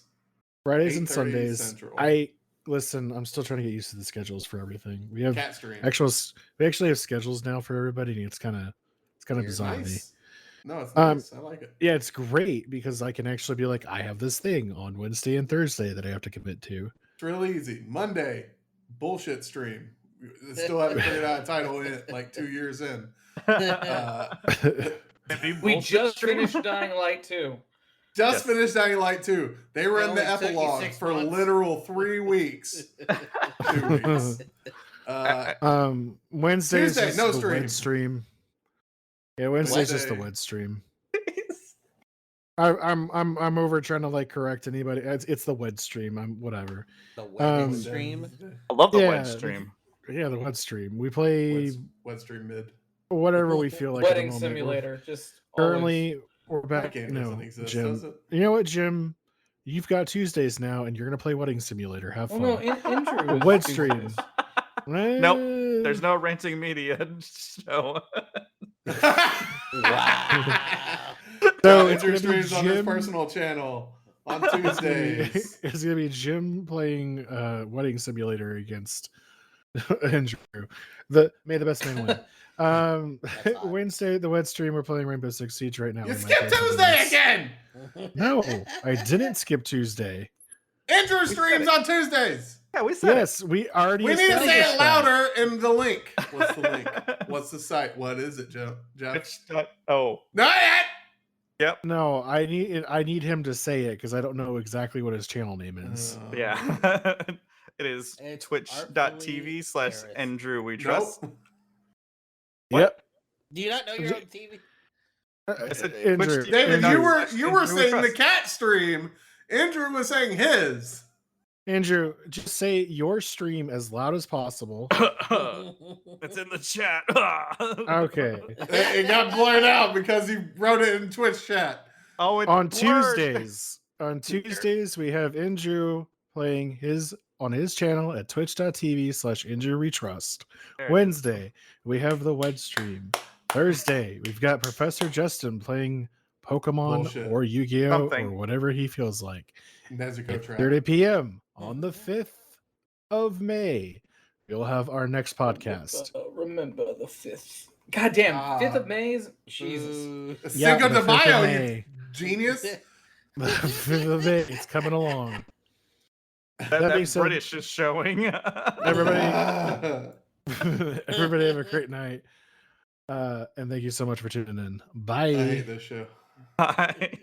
Fridays and Sundays. Central. I'm still trying to get used to the schedules for everything. We have Cat stream. we actually have schedules now for everybody, and it's kind of bizarre. Nice. No, it's nice. I like it. Yeah, it's great because I can actually be like, I have this thing on Wednesday and Thursday that I have to commit to. It's really easy. Monday, bullshit stream. Still haven't figured out a title in like 2 years in. We just finished Dying Light 2. Finished Dying Light 2. They were in the epilogue for literal 3 weeks. 2 weeks. Wednesday's Tuesday, just no the stream. wed stream. Yeah, Wednesday's just the wed stream. I'm over trying to like correct anybody. It's the wed stream. I'm whatever. The wedding stream. I love the wed stream. Yeah, the wed stream. We play wed stream mid. Whatever we feel like. Wedding simulator. Currently, we're back. That game doesn't exist, Jim. does it? You know what, Jim? You've got Tuesdays now, and you're gonna play Wedding Simulator. Have fun. Oh no, Andrew. Wed stream. Nope. There's no renting media. So. Wow. So Andrew streams on his personal channel on Tuesdays. It's gonna be Jim playing Wedding Simulator against Andrew. May the best man win. Wednesday, the wed stream, we're playing Rainbow Six Siege right now. You skipped Tuesday again. No, I didn't skip Tuesday. Andrew streams on Tuesdays. Yeah, we said yes, we already. We need to say it louder in the link. What's the link? What's the site? What is it, Jeff? Oh, not yet. Yep. No, I need him to say it because I don't know exactly what his channel name is. Yeah. It is twitch.tv/Andrew We Trust. Nope. Yep. Do you not know you're on TV? Andrew, David, you were saying the cat stream. Andrew was saying his. Andrew, just say your stream as loud as possible. It's in the chat. Okay. It got blurred out because he wrote it in Twitch chat. Oh, on Tuesdays. On Tuesdays, we have Andrew playing on his channel at twitch.tv/Andrew We Trust. Wednesday, we have the wed stream. Thursday, we've got Professor Justin playing Pokemon or Yu-Gi-Oh! Or whatever he feels like. Nezuko Trap. 30 p.m. on the 5th of May, we'll have our next podcast. Remember the 5th. God damn, 5th of May is... Jesus. Cinco de Mayo, you genius. The 5th of May, it's coming along. That being said, British is showing. Everybody have a great night. And thank you so much for tuning in. Bye. I hate this show. Bye.